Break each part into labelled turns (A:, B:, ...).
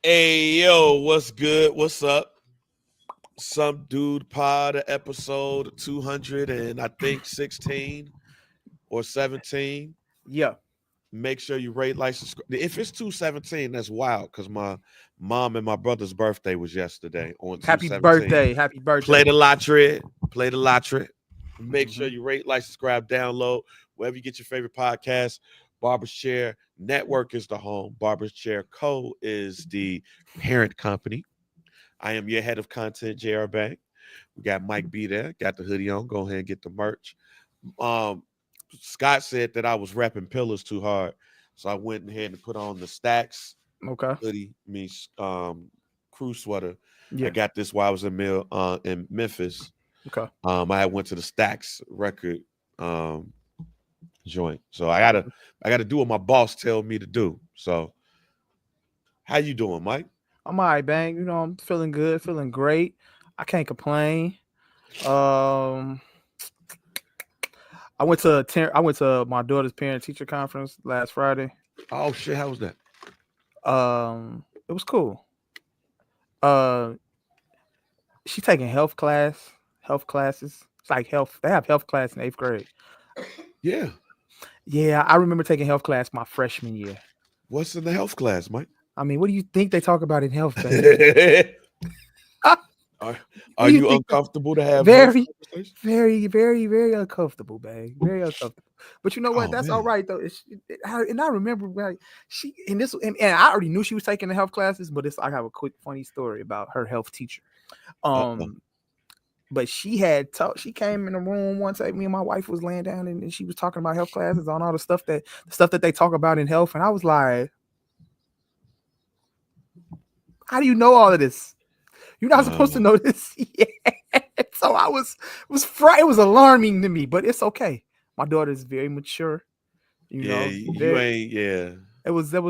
A: Hey yo, what's good? What's up? Some dude pod episode 200 and I think 16 or 17.
B: Yeah.
A: Make sure you rate, like, subscribe. If it's 217, that's wild because my mom and my brother's birthday was yesterday on
B: Happy
A: 217.
B: birthday. Happy
A: Play
B: birthday.
A: the lottery. Play the lottery. Make sure
B: hmm
A: you rate, like, subscribe, download wherever you get your favorite podcast. Barber's Chair Network is the home. Barber's Chair Co. is the parent company. I am your head of content, JR Bank. We got Mike B there. Got the hoodie on. Go ahead and get the merch. Um, Scott said that I was repping pillars too hard. So I went ahead and put on the Stacks
B: Okay.
A: hoodie, means crew sweater. I
B: Yeah.
A: got this while I was in Memphis.
B: Okay.
A: I went to the Stacks record um joint. So I gotta do what my boss tell me to do. So how you doing, Mike?
B: I'm all right, bang. I'm feeling good, feeling great. I can't complain. Um, I went to my daughter's parent teacher conference last Friday.
A: Oh shit, how was that?
B: It was cool. Uh, she's taking health classes. It's like health. They have health class in 8th grade.
A: Yeah.
B: Yeah, I remember taking health class my freshman year.
A: What's in the health class, Mike?
B: I mean, what do you think they talk about in health, bang?
A: are,
B: What
A: are
B: do you
A: you
B: think?
A: uncomfortable to have health
B: Very,
A: conversations?
B: very, very, very uncomfortable, babe. Very uncomfortable. But you know what?
A: Oh
B: That's all
A: man.
B: right though. And I remember like she and I already knew she was taking the health classes, but I have a quick funny story about her health teacher.
A: Uh-oh.
B: But she had talked. She came in the room once. Me and my wife was laying down, and she was talking about health classes on all the stuff that they talk about in health. And I was like, "How do you know all of this? You're not supposed to
A: Uh,
B: know this." Yeah. So it was alarming to me, but it's okay. My daughter is very mature,
A: yeah, you
B: very.
A: ain't. Yeah.
B: That was a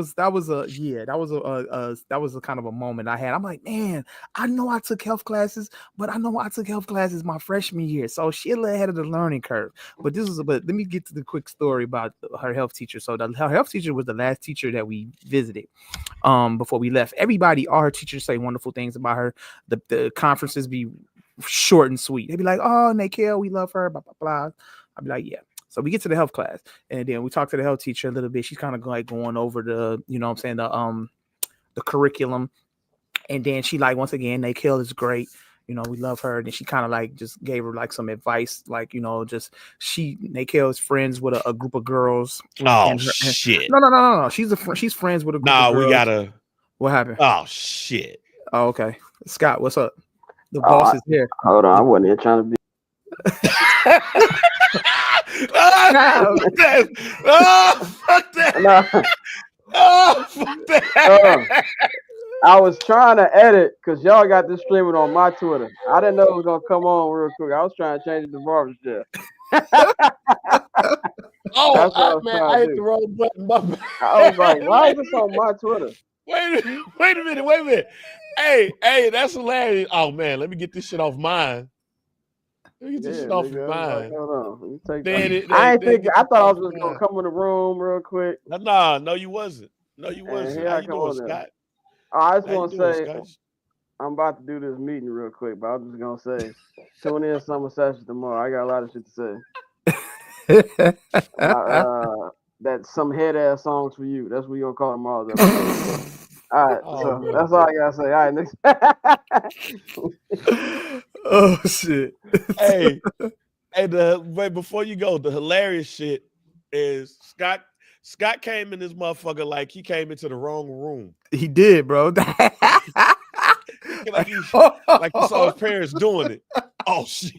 B: kind of a moment I had. I'm like, man, I know I took health classes, but I know I took health classes my freshman year, so she a little ahead of the learning curve. But let me get to the quick story about her health teacher. So her health teacher was the last teacher that we visited. Before we left, all her teachers say wonderful things about her. The conferences be short and sweet. They'd be like, "Oh, Nakel, we love her." Blah blah blah. I'd be like, "Yeah." So we get to the health class, and then we talk to the health teacher a little bit. She's kind of like going over what I'm saying, the curriculum, and then she like once again, Nakel is great. We love her. And then she kind of like just gave her like some advice, like just Nakel is friends with a group of girls,
A: Oh
B: and
A: shit.
B: no. She's friends with a group of
A: Nah, we
B: girls.
A: gotta.
B: What happened?
A: Oh shit.
B: Oh, okay. Scott, what's up? The
C: Oh,
B: boss is here.
C: hold on. I wasn't even trying to be.
A: Fuck that. Oh, fuck that.
C: No,
A: Oh, fuck that.
C: I was trying to edit because y'all got this streaming on my Twitter. I didn't know it was gonna come on real quick. I was trying to change it to barber shit.
A: Oh,
C: That's what I was
A: man,
C: trying
A: I
C: to
A: hit the
C: do.
A: wrong button. My bad.
C: I was like, why is
A: wait,
C: this on my Twitter?
A: wait a minute. Hey, that's hilarious. Oh man, let me get this shit off mine. Let me get
C: Yeah,
A: this shit off of
C: nigga. I was like,
A: mine.
C: hold on. Let me take
A: Then
C: that.
A: it,
C: I
A: they,
C: ain't
A: they
C: think.
A: get
C: I
A: this
C: thought I
A: off
C: was
A: of
C: just gonna
A: mine.
C: come in the room real quick,
A: Nah, no, you wasn't. No, you
C: and
A: wasn't.
C: here
A: How
C: I
A: you
C: come
A: doing,
C: on there.
A: Scott?
C: I just
A: How you
C: want to
A: doing,
C: say
A: Scott?
C: I'm about to do this meeting real quick, but I'm just gonna say, tune in summer session tomorrow. I got a lot of shit to say. That some head ass songs for you. That's what you gonna call tomorrow's episode. All right,
A: Oh
C: so
A: man.
C: that's all I gotta say. All right, next.
B: Oh shit.
A: Hey, wait, before you go, the hilarious shit is Scott came in this motherfucker like he came into the wrong room.
B: He did, bro.
A: Like he saw his parents doing it. Oh shit.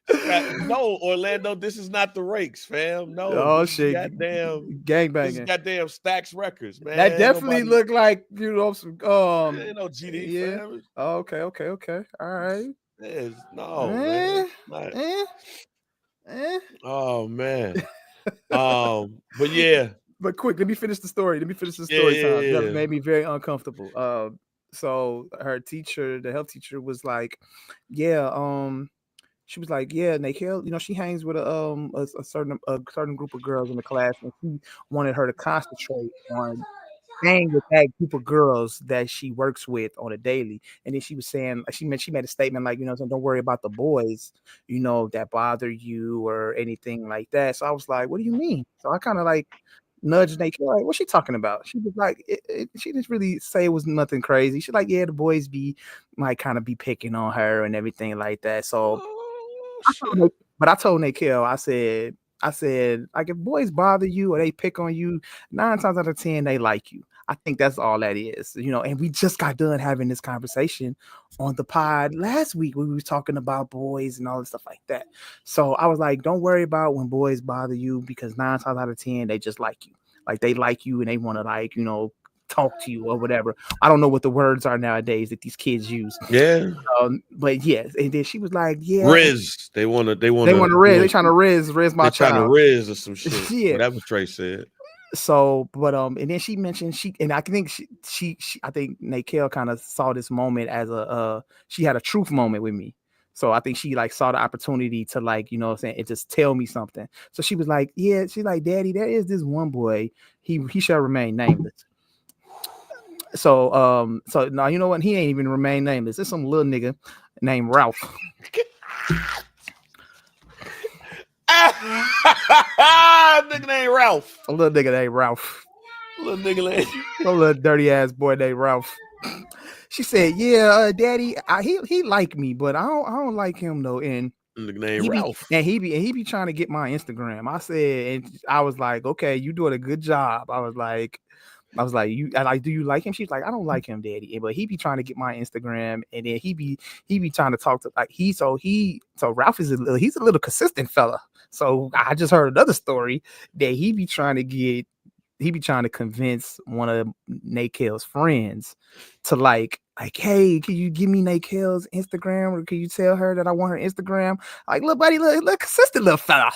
A: Scott, no, Orlando, this is not the Rakes, fam. No,
B: Oh
A: this is
B: shit.
A: goddamn
B: Gang
A: this is
B: banging.
A: goddamn Stax Records,
B: That
A: man. Ain't
B: definitely
A: nobody,
B: looked like some
A: ain't no GD,
B: yeah.
A: fam.
B: Oh, okay. All right.
A: No, man.
B: Eh,
A: It's not.
B: eh, eh.
A: Oh man. But yeah.
B: But quick, let me finish the story.
A: Yeah,
B: Time. That
A: yeah,
B: made me very uncomfortable. So her teacher, the health teacher, was like, "Yeah, she was like, yeah, Nakel, she hangs with a certain group of girls in the class, and she wanted her to concentrate on." hang with that group of girls that she works with on a daily. And then she was saying, she made a statement like, so don't worry about the boys, that bother you or anything like that. So I was like, what do you mean? So I kind of like nudged Nate, like, what's she talking about? She was like, she didn't really say it was nothing crazy. She's like, yeah, the boys might kind of be picking on her and everything like that. So I told Nikhil, I said, like, if boys bother you or they pick on you, 9 times out of 10, they like you. I think that's all that is, and we just got done having this conversation on the pod last week when we were talking about boys and all this stuff like that. So I was like, don't worry about when boys bother you, because 9 times out of 10, they just like you. Like, they like you and they want to, like, talk to you or whatever. I don't know what the words are nowadays that these kids use.
A: Yeah.
B: But yes, and then she was like, yeah,
A: Riz. They want to
B: riz. They trying to riz my child.
A: They trying to riz or some shit.
B: Yeah.
A: Whatever Trey said.
B: So, but and then she mentioned and I think I think Nikhil kind of saw this moment as she had a truth moment with me. So I think she like saw the opportunity to, like, what I'm saying, and just tell me something. So she was like, yeah, she's like, Daddy, there is this one boy. He shall remain nameless. So now, you know what? He ain't even remain nameless. There's some little nigga named Ralph.
A: Nigga named Ralph.
B: A little nigga named Ralph.
A: Little nigga named
B: a little dirty ass boy named Ralph. She said, "Yeah, Daddy, he like me, but I don't like him though." And
A: nigga named Ralph.
B: He be trying to get my Instagram. I said, and I was like, "Okay, you doing a good job." I was like, do you like him? She's like, I don't like him, Daddy. But he be trying to get my Instagram, and then he be trying to talk to, like, so Ralph is he's a little consistent fella. So I just heard another story that he be trying to convince one of Nikhil's friends to like, hey, can you give me Nikhil's Instagram, or can you tell her that I want her Instagram? Like, look, buddy, look consistent little fella,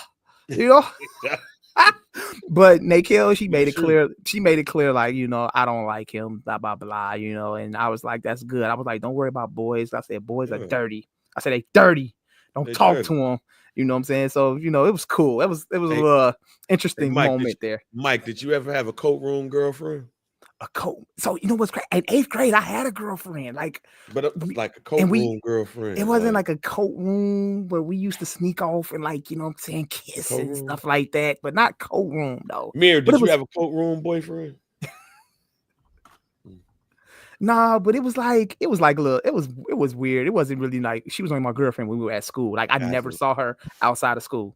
B: But Nikhil, she made it clear. She made it clear, like, I don't like him, blah blah blah, And I was like, that's good. I was like, don't worry about boys. I said, boys are dirty. I said, they dirty. Don't talk to them. You know what I'm saying? So, it was cool. It was a little interesting moment there.
A: Mike, did you ever have a coat room girlfriend?
B: A coat. So what's great? In 8th grade, I had a girlfriend. Like
A: a coat room girlfriend.
B: It wasn't like a coat room where we used to sneak off and, like, kiss and stuff like that, but not coat room though.
A: Mir, did you have a coat room boyfriend?
B: Nah, but it was weird. It wasn't really like, she was only my girlfriend when we were at school. Like, I never saw her outside of school.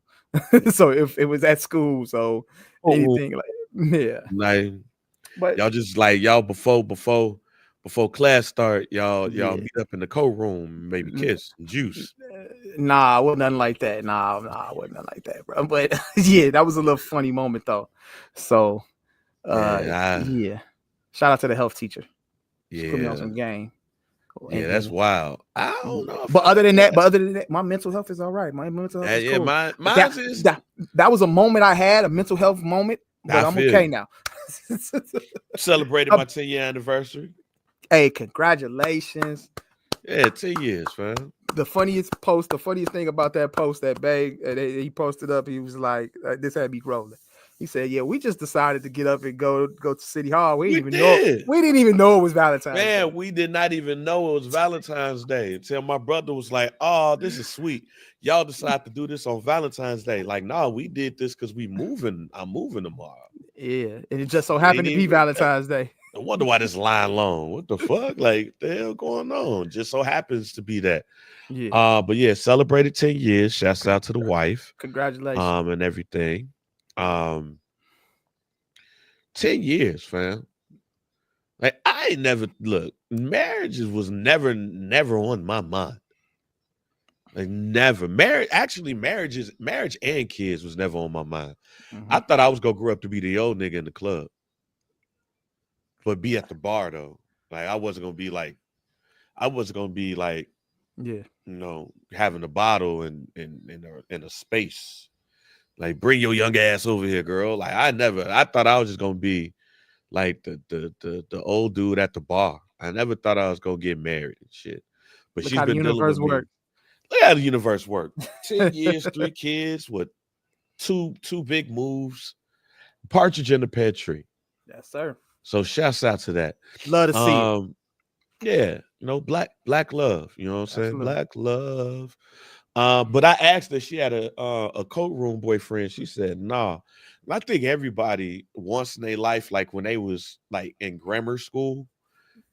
B: So if it was at school, so anything like, yeah.
A: Like, but y'all just like, y'all before class start, y'all meet up in the coat room, maybe kiss and juice.
B: Nah, it wasn't nothing like that. Nah, it wasn't nothing like that, bro. But yeah, that was a little funny moment though. So yeah. Shout out to the health teacher. She put me on some game.
A: Yeah, that's wild. I don't know.
B: But other than that, my mental health is all right. My mental health is cool. That was a moment I had, a mental health moment, but I'm okay now.
A: Celebrated my 10-year anniversary.
B: Hey, congratulations.
A: Yeah, 10 years, fam.
B: The funniest thing about that post that Bay he posted up, he was like, this had me rolling. He said, "Yeah, we just decided to get up and go to City Hall. We didn't even know it was Valentine's Day.
A: We did not even know it was Valentine's Day until my brother was like, oh, this is sweet. Y'all decided to do this on Valentine's Day. Like, no, we did this because I'm moving tomorrow.
B: Yeah, and it just so happened to be Valentine's Day.
A: I wonder why this line long. What the fuck? Like, the hell going on? Just so happens to be that. Yeah. But yeah, celebrated 10 years. Shouts out to the wife.
B: Congratulations.
A: And everything. 10 years, fam. Like, I ain't never marriages was never on my mind. Like, never. Marriage and kids was never on my mind. Mm-hmm. I thought I was gonna grow up to be the old nigga in the club, but be at the bar though. Like, I wasn't gonna be like, having a bottle in a space. Like, bring your young ass over here, girl. Like, I thought I was just gonna be like the old dude at the bar. I never thought I was gonna get married and shit. But she's been dealing with me. Look how the universe worked. 10 years, 3 kids with two big moves. Partridge in the pear tree.
B: Yes, sir.
A: So shouts out to that.
B: Love to see it.
A: Yeah, black love. You know what I'm saying?
B: Absolutely.
A: Black love. But I asked her, she had a coat room boyfriend. She said, nah. And I think everybody once in their life, like when they was like in grammar school,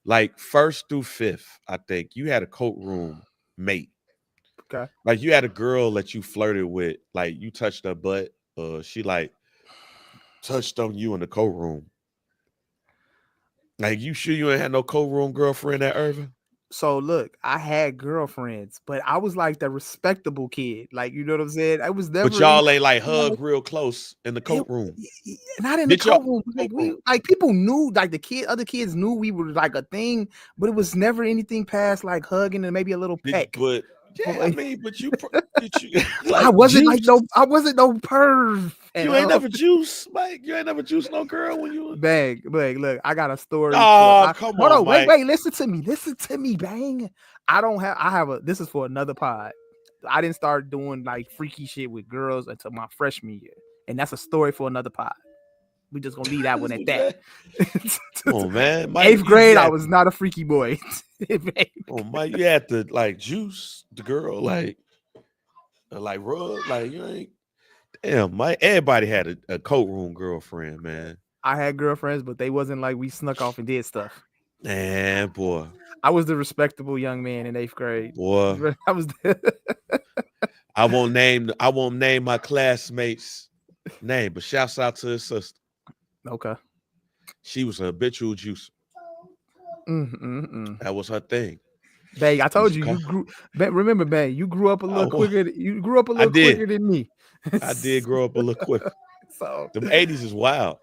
A: like 1st through 5th, I think you had a coat room mate.
B: Okay.
A: Like you had a girl that you flirted with, like you touched her butt, she like touched on you in the coat room. Like you sure you ain't had no coat room girlfriend at Irving?
B: So look, I had girlfriends, but I was like the respectable kid. Like, you know what I'm saying? I was
A: But
B: never
A: y'all ain't like hug real close in the
B: it,
A: coat room.
B: not in the
A: Did y'all?
B: coat room. Like people knew, like other kids knew we were like a thing, but it was never anything past like hugging and maybe a little peck.
A: But you did you like
B: I wasn't like
A: juice?
B: I wasn't no perv.
A: You ain't never juice, Mike. You ain't never juice no girl when you.
B: Bang, look, I got a story.
A: Oh, come on, Mike.
B: Wait, listen to me, bang. I have this is for another pod. I didn't start doing like freaky shit with girls until my freshman year, and that's a story for another pod. We just gonna leave that one at that.
A: Oh man,
B: Mike, 8th grade, I was not a freaky boy.
A: Oh Mike, you had to like juice the girl, like rub, like you ain't. Damn, Mike. Everybody had a coat room girlfriend, man.
B: I had girlfriends, but they wasn't like we snuck off and did stuff.
A: Man, boy.
B: I was the respectable young man in 8th grade.
A: Boy.
B: I was
A: I won't name my classmates' name, but shouts out to his sister.
B: Okay.
A: She was a habitual juicer. That was her thing.
B: Bang, I told you grew. Remember, Bang, you grew up a little quicker. You grew up a little quicker than me.
A: I did grow up a little quicker.
B: So
A: the 80s is wild.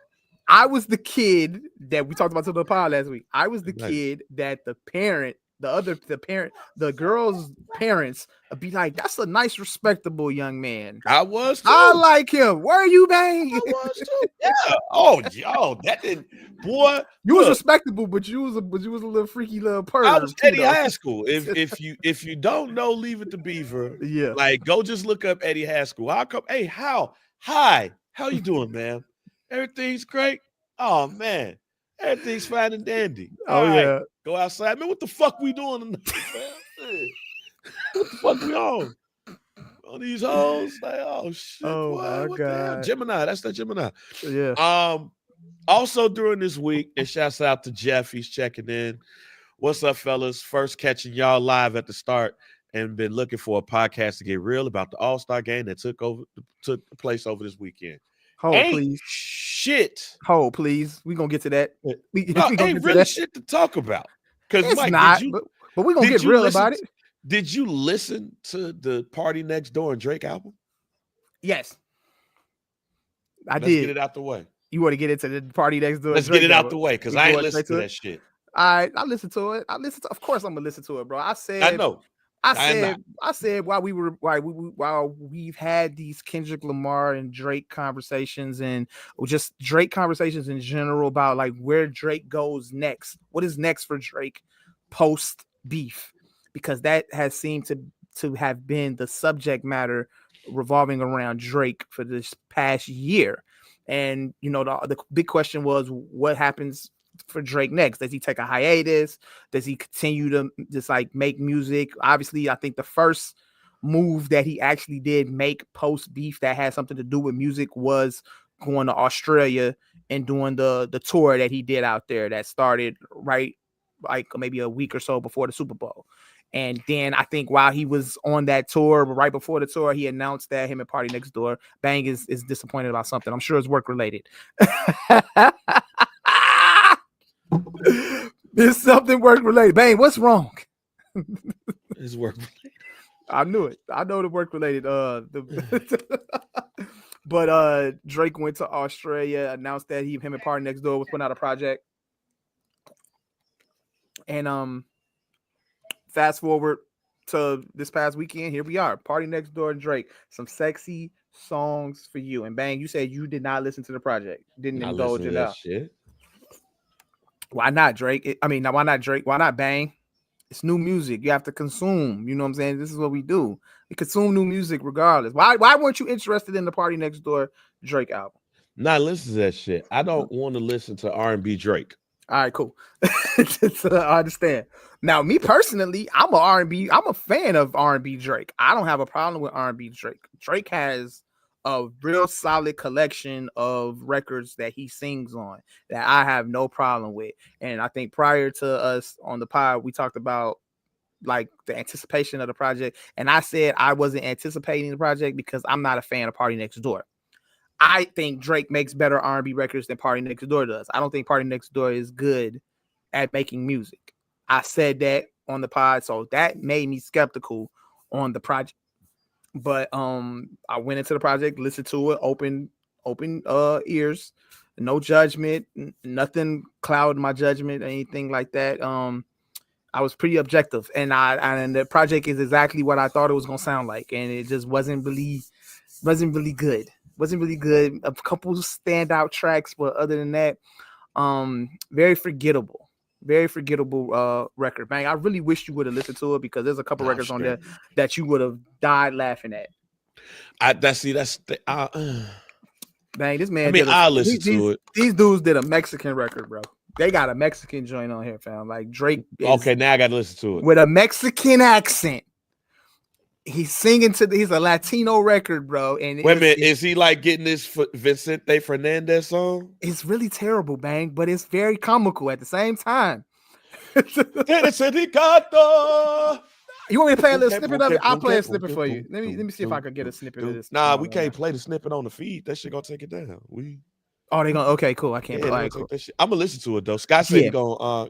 B: I was the kid that we talked about to the pod last week. I was the kid that the girl's parents would be like, "That's a nice, respectable young man."
A: I was too.
B: I like him. Where are you, Bang?
A: I was too. Yeah. Oh, yo, that didn't. Boy,
B: you was respectable, but you was a little freaky little perv.
A: I was Eddie Haskell. If you don't know, leave it to Beaver.
B: Yeah.
A: Like, go just look up Eddie Haskell. I'll come. Hey, hi, how you doing, man? Everything's great. Oh man, everything's fine and dandy. All right. Go outside, man. What the fuck we doing tonight, man? What the fuck we on? On these hoes? Like, oh shit.
B: Oh
A: boy,
B: my God.
A: Gemini. That's that Gemini.
B: Yeah.
A: Also during this week, and shouts out to Jeff. He's checking in. What's up, fellas? First catching y'all live at the start, and been looking for a podcast to get real about the All-Star game that took place over this weekend.
B: Hold, please.
A: Shit.
B: Hold, please. We gonna get to that.
A: Ain't really shit to talk about. Because Mike,
B: not. But we gonna get real about it.
A: Did you listen to the PartyNextDoor and Drake album?
B: Yes,
A: Let's get it out the way.
B: You want to get into the PartyNextDoor?
A: Let's get it out the way because I ain't listened to that shit.
B: I listened to it. Of course, I'm gonna listen to it, bro. I
A: know.
B: I said while we've had these Kendrick Lamar and Drake conversations and just Drake conversations in general about like where Drake goes next. What is next for Drake post beef? Because that has seemed to have been the subject matter revolving around Drake for this past year. And the big question was, what happens for Drake next? Does he take a hiatus? Does he continue to just like make music? Obviously, I think the first move that he actually did make post beef that had something to do with music was going to Australia and doing the tour that he did out there that started right like maybe a week or so before the Super Bowl. And then I think while he was on that tour, right before the tour, he announced that him and PartyNextDoor, Bang is disappointed about something. I'm sure it's work related. There's something work related. Bang, what's wrong?
A: It's work related.
B: I knew it. I know the work related. But Drake went to Australia, announced that him and PartyNextDoor was putting out a project. And fast forward to this past weekend, here we are. PartyNextDoor and Drake. Some sexy songs for you. And Bang, you said you did not listen to the project. Didn't indulge it out.
A: Shit.
B: Why not, Drake? Why not Drake? Why not Bang? It's new music. You have to consume. You know what I'm saying? This is what we do. We consume new music regardless. Why weren't you interested in the PartyNextDoor Drake album?
A: Nah, listen to that shit. I don't want to listen to R&B Drake.
B: All right, cool. So I understand. Now, me personally, I'm a fan of R&B Drake. I don't have a problem with R&B Drake. Drake has a real solid collection of records that he sings on that I have no problem with. And I think prior to us on the pod, we talked about like the anticipation of the project. And I said I wasn't anticipating the project because I'm not a fan of Party Next Door. I think Drake makes better R&B records than Party Next Door does. I don't think Party Next Door is good at making music. I said that on the pod, so that made me skeptical on the project. But I went into the project, listened to it, open ears, no judgment, nothing clouded my judgment or anything like that. I was pretty objective, and the project is exactly what I thought it was gonna sound like, and it just wasn't really good. Wasn't really good. A couple standout tracks, but other than that, very forgettable record. Bang, I really wish you would have listened to it because there's a couple records on there that you would have died laughing at. Bang, this man.
A: I listen to it.
B: These dudes did a Mexican record, bro. They got a Mexican joint on here, fam. Like Drake.
A: Okay, now I got to listen to it
B: with a Mexican accent. He's singing he's a Latino record, bro. And
A: wait a minute, is he like getting this Vicente Fernandez song?
B: It's really terrible, Bang, but it's very comical at the same time. You want me to play a little snippet of it? I'll play a snippet for you. Let me see if I can get a snippet of this.
A: Nah, we can't play the snippet on the feed. That shit gonna take it down.
B: Oh, they gonna okay, cool. I can't play.
A: Cool. I'm gonna listen to it though. Scott said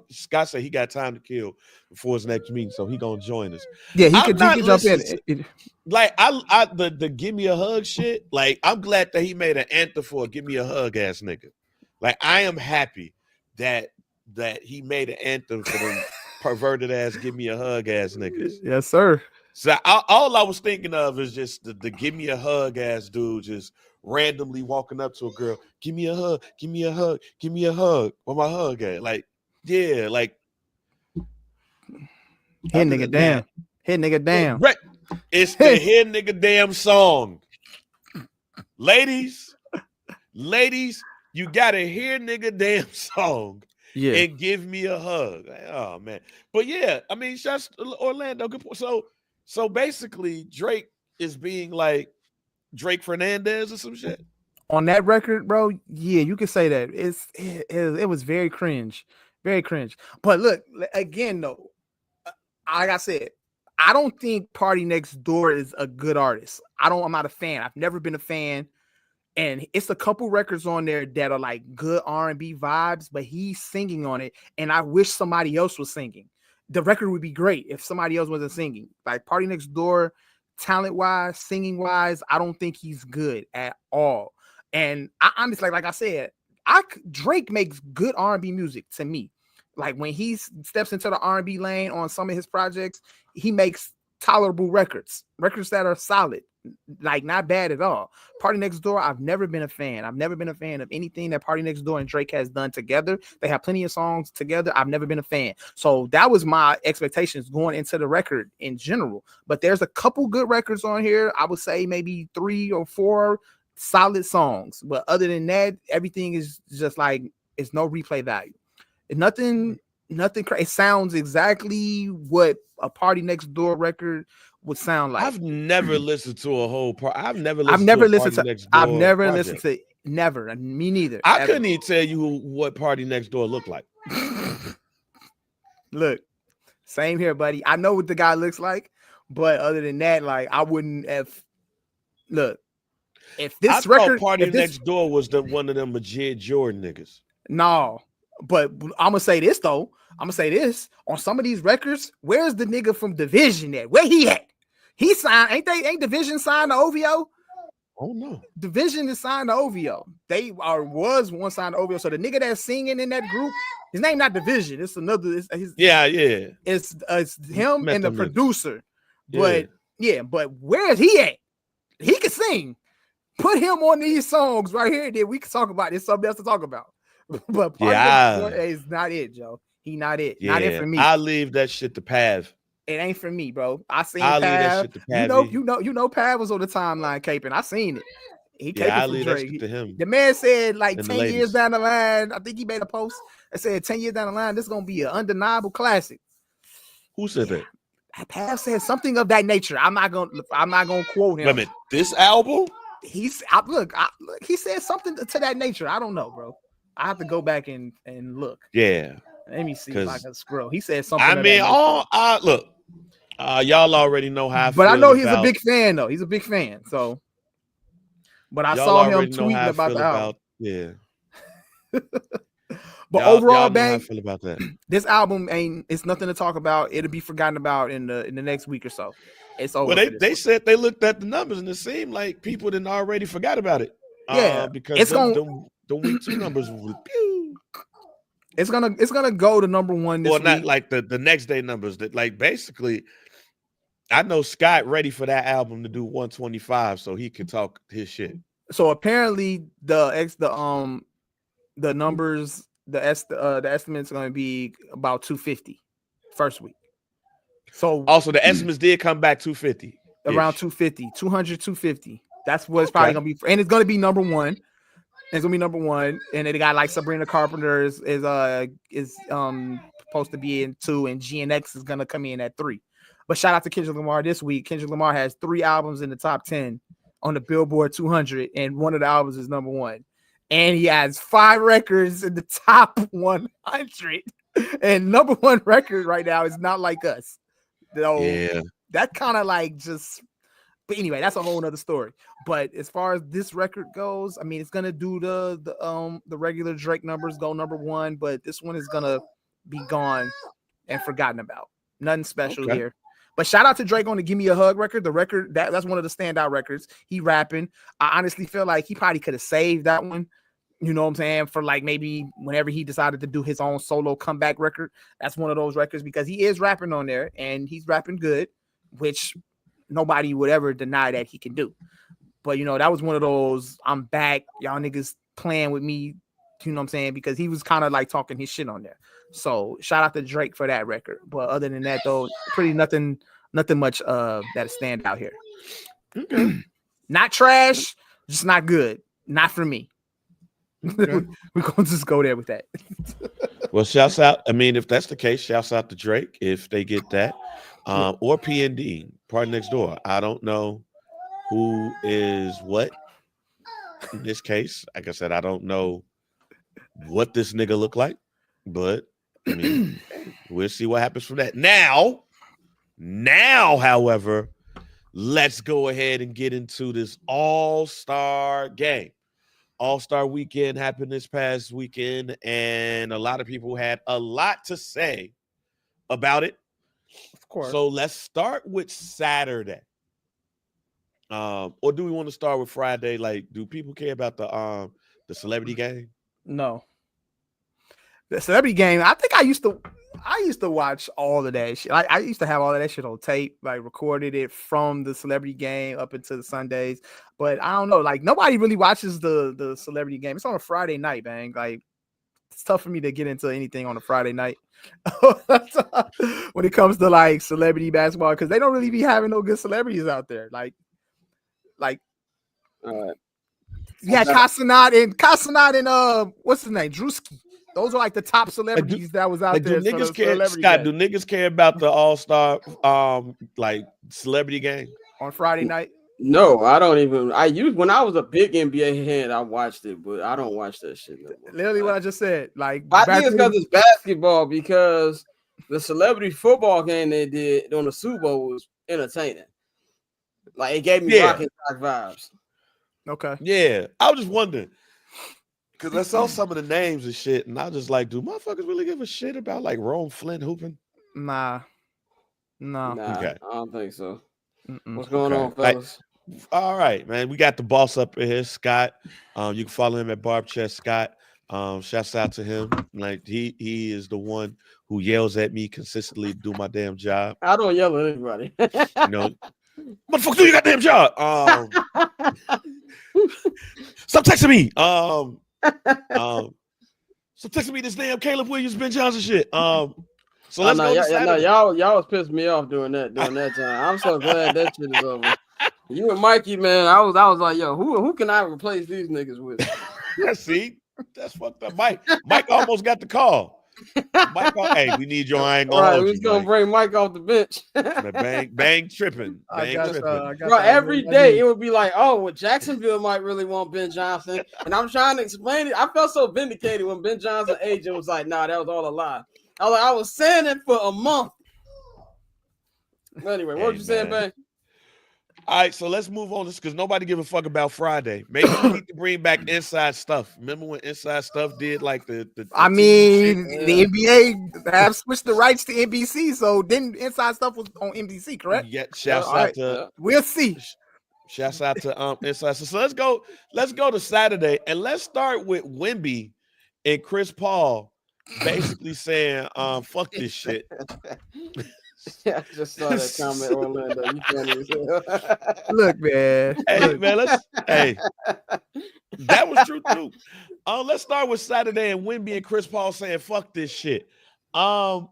A: Scott said he got time to kill before his next meeting, so he gonna join us.
B: Yeah, he could jump in.
A: Like the give me a hug shit. Like I'm glad that he made an anthem for a give me a hug ass nigga. Like I am happy that he made an anthem for them perverted ass give me a hug ass niggas.
B: Yes, sir.
A: So all I was thinking of is just the give me a hug ass dude just randomly walking up to a girl, give me a hug, give me a hug, give me a hug. Where my hug at? Like, yeah, like
B: hit nigga damn. Hit nigga damn.
A: It's the hit nigga damn song. Ladies, you gotta hear nigga damn song.
B: Yeah,
A: and give me a hug. Like, oh man. But yeah, I mean, shouts Orlando. Good point. So basically, Drake is being like Drake Fernandez or some shit
B: on that record, bro. Yeah, you could say that. It was very cringe, very cringe. But look, again, though, like I said, I don't think Party Next Door is a good artist. I'm not a fan. I've never been a fan. And it's a couple records on there that are like good R&B vibes, but he's singing on it. And I wish somebody else was singing. The record would be great if somebody else wasn't singing. Like Party Next Door, talent-wise, singing-wise, I don't think he's good at all. And I honestly, like I said, Drake makes good R&B music to me. Like when he steps into the R&B lane on some of his projects, he makes tolerable records that are solid. Like not bad at all. Party Next Door, I've never been a fan. I've never been a fan of anything that Party Next Door and Drake has done together. They have plenty of songs together. I've never been a fan. So that was my expectations going into the record in general. But there's a couple good records on here. I would say maybe 3 or 4 solid songs. But other than that, everything is just like it's no replay value. Nothing. It sounds exactly what a Party Next Door record would sound like.
A: I've never listened to a whole part. I've never
B: listened to never. Me neither.
A: I couldn't even tell you what Party Next Door looked like.
B: Look, same here, buddy. I know what the guy looks like, but other than that, like I wouldn't have. Look, if this record,
A: Party Next Door was one of them Majid Jordan niggas.
B: No, but I'm gonna say this though. I'm gonna say this on some of these records. Where's the nigga from Division at? Where he at? He signed. Ain't Division signed to OVO?
A: Oh no,
B: Division is signed to OVO. They was one signed to OVO. So the nigga that's singing in that group, his name not Division. It's another. It's him and the producer. But but where's he at? He can sing. Put him on these songs right here. Then we can talk about this. Something else to talk about. But is not it, Joe. He not it. Not it for me.
A: I leave that shit to Pav.
B: It ain't for me, bro. I seen Pav. You know Pav was on the timeline caping. I seen it. He
A: Yeah, I
B: caping from
A: leave that
B: Drake.
A: shit to him.
B: The man said like
A: And the
B: 10 years
A: ladies.
B: down the line, I think he made a post that said 10 years down the line, this is gonna be an undeniable classic.
A: Who said that?
B: Pav said something of that nature. I'm not gonna quote him.
A: Wait a minute. This album?
B: He said something to that nature. I don't know, bro. I have to go back and look.
A: Yeah.
B: Let me see if I can scroll. He said something.
A: I mean, look, y'all already know how I feel.
B: But I know he's a big fan, though. He's a big fan. So, but I saw him tweeting about the album.
A: Yeah.
B: But overall,
A: know how I
B: bang,
A: feel about that.
B: This album it's nothing to talk about. It'll be forgotten about in the next week or so. It's over.
A: Well, they said they looked at the numbers and it seemed like people didn't already forgot about it.
B: Yeah,
A: because
B: it's
A: the week 2 numbers were pew.
B: It's gonna go to number 1 this week.
A: Not like the next day numbers. That like basically, I know Scott ready for that album to do 125 so he can talk his shit.
B: So apparently the numbers, the estimate's going to be about 250 first week. So
A: also the estimates did come back 250.
B: Around 250, 200, 250. That's what it's probably going to be. And it's going to be number 1. It's gonna be number 1, and they got like Sabrina Carpenter is supposed to be in 2, and GNX is gonna come in at 3. But shout out to Kendrick Lamar this week. Kendrick Lamar has 3 albums in the top 10 on the Billboard 200, and one of the albums is number 1. And he has 5 records in the top 100. And number 1 record right now is Not Like Us. So
A: yeah,
B: that kind of like just. But anyway, that's a whole nother story. But as far as this record goes, I mean, it's gonna do the regular Drake numbers, go number 1, but this one is gonna be gone and forgotten about. Nothing special here. But shout out to Drake on the Give Me a Hug record. The record that's one of the standout records. He rapping. I honestly feel like he probably could have saved that one. You know what I'm saying? For like maybe whenever he decided to do his own solo comeback record, that's one of those records because he is rapping on there and he's rapping good, which nobody would ever deny that he can do. But, you know, that was one of those, I'm back, y'all niggas playing with me, you know what I'm saying? Because he was kind of like talking his shit on there. So shout out to Drake for that record. But other than that, though, pretty nothing much that stand out here.
A: Okay.
B: Not trash, just not good. Not for me.
A: Okay.
B: We're going to just go there with that.
A: Well, shouts out. I mean, if that's the case, shouts out to Drake if they get that. Or PND, Party Next Door. I don't know who is what in this case. Like I said, I don't know what this nigga look like, but I mean, we'll see what happens from that. Now, however, let's go ahead and get into this All-Star game. All-Star weekend happened this past weekend, and a lot of people had a lot to say about it.
B: Of course.
A: So let's start with Saturday. Or do we want to start with Friday? Like, do people care about the celebrity game?
B: No. The celebrity game, I think I used to watch all of that shit. I used to have all of that shit on tape, like recorded it from the celebrity game up into the Sundays. But I don't know, like nobody really watches the celebrity game. It's on a Friday night, bang. Like it's tough for me to get into anything on a Friday night when it comes to like celebrity basketball because they don't really be having no good celebrities out there. Like yeah, Casanat and what's his name, Drewski. Those are like the top celebrities that was out there.
A: Do niggas care, Scott? Do niggas care about the All-Star like celebrity game
B: on Friday night?
C: No, I don't even. When I was a big NBA head, I watched it, but I don't watch that shit no more.
B: Literally what I just said. Like
C: I think it's because it's basketball. Because the celebrity football game they did on the Super Bowl was entertaining. Like it gave me Rock and Rock vibes.
B: Okay.
A: Yeah, I was just wondering because I saw some of the names and shit, and I was just like, do motherfuckers really give a shit about like Rome Flynn hooping?
B: Nah.
A: Okay.
C: I don't think so.
B: Mm-mm.
C: What's going on, fellas?
A: All right, man. We got the boss up in here, Scott. You can follow him at Barbchair Scott. Shouts out to him. Like he is the one who yells at me consistently to do my damn job.
C: I don't yell at anybody.
A: You know, motherfucker, do your goddamn job. Stop texting me. Stop texting me this damn Caleb Williams, Ben Johnson shit. So let's go.
C: Y'all was pissing me off during that time. I'm so glad that shit is over. You and Mikey, man, I was like, yo, who can I replace these niggas with?
A: See, that's fucked up. Mike almost got the call. Mike, hey, we need your. I ain't gonna hold
C: we
A: you,
C: was gonna
A: Mike.
C: bring Mike off the bench.
A: bang tripping.
C: Bro, every day it would be like, oh, well, Jacksonville might really want Ben Johnson, and I'm trying to explain it. I felt so vindicated when Ben Johnson agent was like, nah, that was all a lie. I was saying it for a month. But anyway, what was you saying, Ben?
A: All right, so let's move on this because nobody give a fuck about Friday. Maybe we need to bring back Inside Stuff. Remember when Inside Stuff did like the
B: I mean, the NBA have switched the rights to NBC, so then Inside Stuff was on NBC, correct?
A: Yeah, shouts out to
B: we'll see.
A: Shouts out to Inside Stuff. So let's go to Saturday and let's start with Wemby and Chris Paul basically saying, fuck this shit.
C: Yeah, I just saw that comment, Orlando. You can't even say.
B: Look, man.
A: Hey, man, that was true too. Let's start with Saturday and Wemby and Chris Paul saying fuck this shit. Why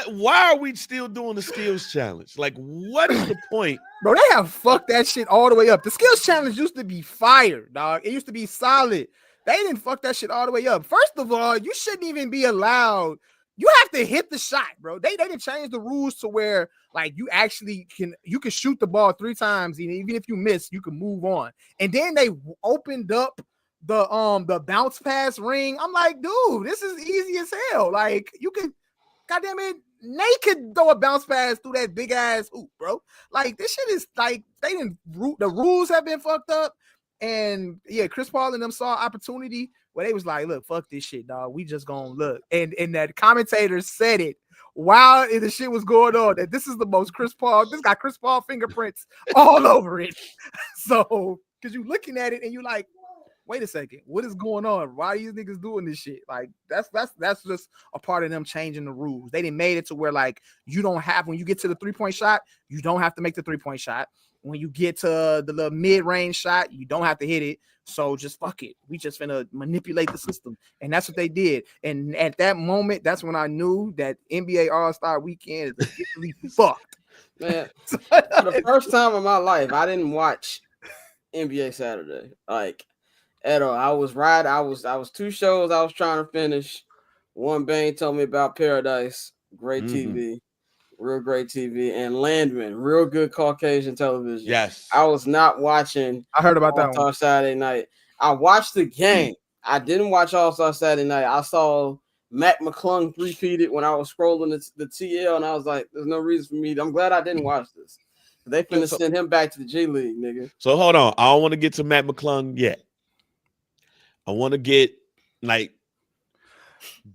A: are we still doing the skills challenge? Like, what is the point?
B: Bro, they have fucked that shit all the way up. The skills challenge used to be fire, dog. It used to be solid. They didn't fuck that shit all the way up. First of all, you shouldn't even be allowed. You have to hit the shot, bro. They didn't change the rules to where like you actually can shoot the ball 3 times, and even if you miss, you can move on. And then they opened up the bounce pass ring. I'm like, dude, this is easy as hell. Like you can, goddamn it, Nate could throw a bounce pass through that big ass hoop, bro. Like this shit is like the rules have been fucked up. And yeah, Chris Paul and them saw opportunity where they was like, look, fuck this shit, dog. We just gonna look. And that commentator said it while the shit was going on, that this is the most Chris Paul, this got Chris Paul fingerprints all over it. So, because you looking at it and you like, wait a second, what is going on? Why are these niggas doing this shit? Like, that's just a part of them changing the rules. They didn't made it to where like you don't have, when you get to the 3-point shot, you don't have to make the 3-point shot. When you get to the little mid-range shot, you don't have to hit it. So just fuck it. We just finna manipulate the system. And that's what they did. And at that moment, that's when I knew that NBA All-Star Weekend is officially fucked.
C: Man, for the first time in my life, I didn't watch NBA Saturday. Like, at all. I was 2 shows I was trying to finish. One, Bane told me about Paradise. Great TV. Real great TV, and Landman, real good Caucasian television.
A: Yes.
C: I was not watching.
B: I heard about that
C: All-Star Saturday Night. I watched the game. I didn't watch All-Star Saturday Night. I saw Mac McClung repeated when I was scrolling the TL, and I was like, there's no reason for me. I'm glad I didn't watch this. They finna send him back to the G League, nigga.
A: So hold on. I don't want to get to Mac McClung yet. I want to get like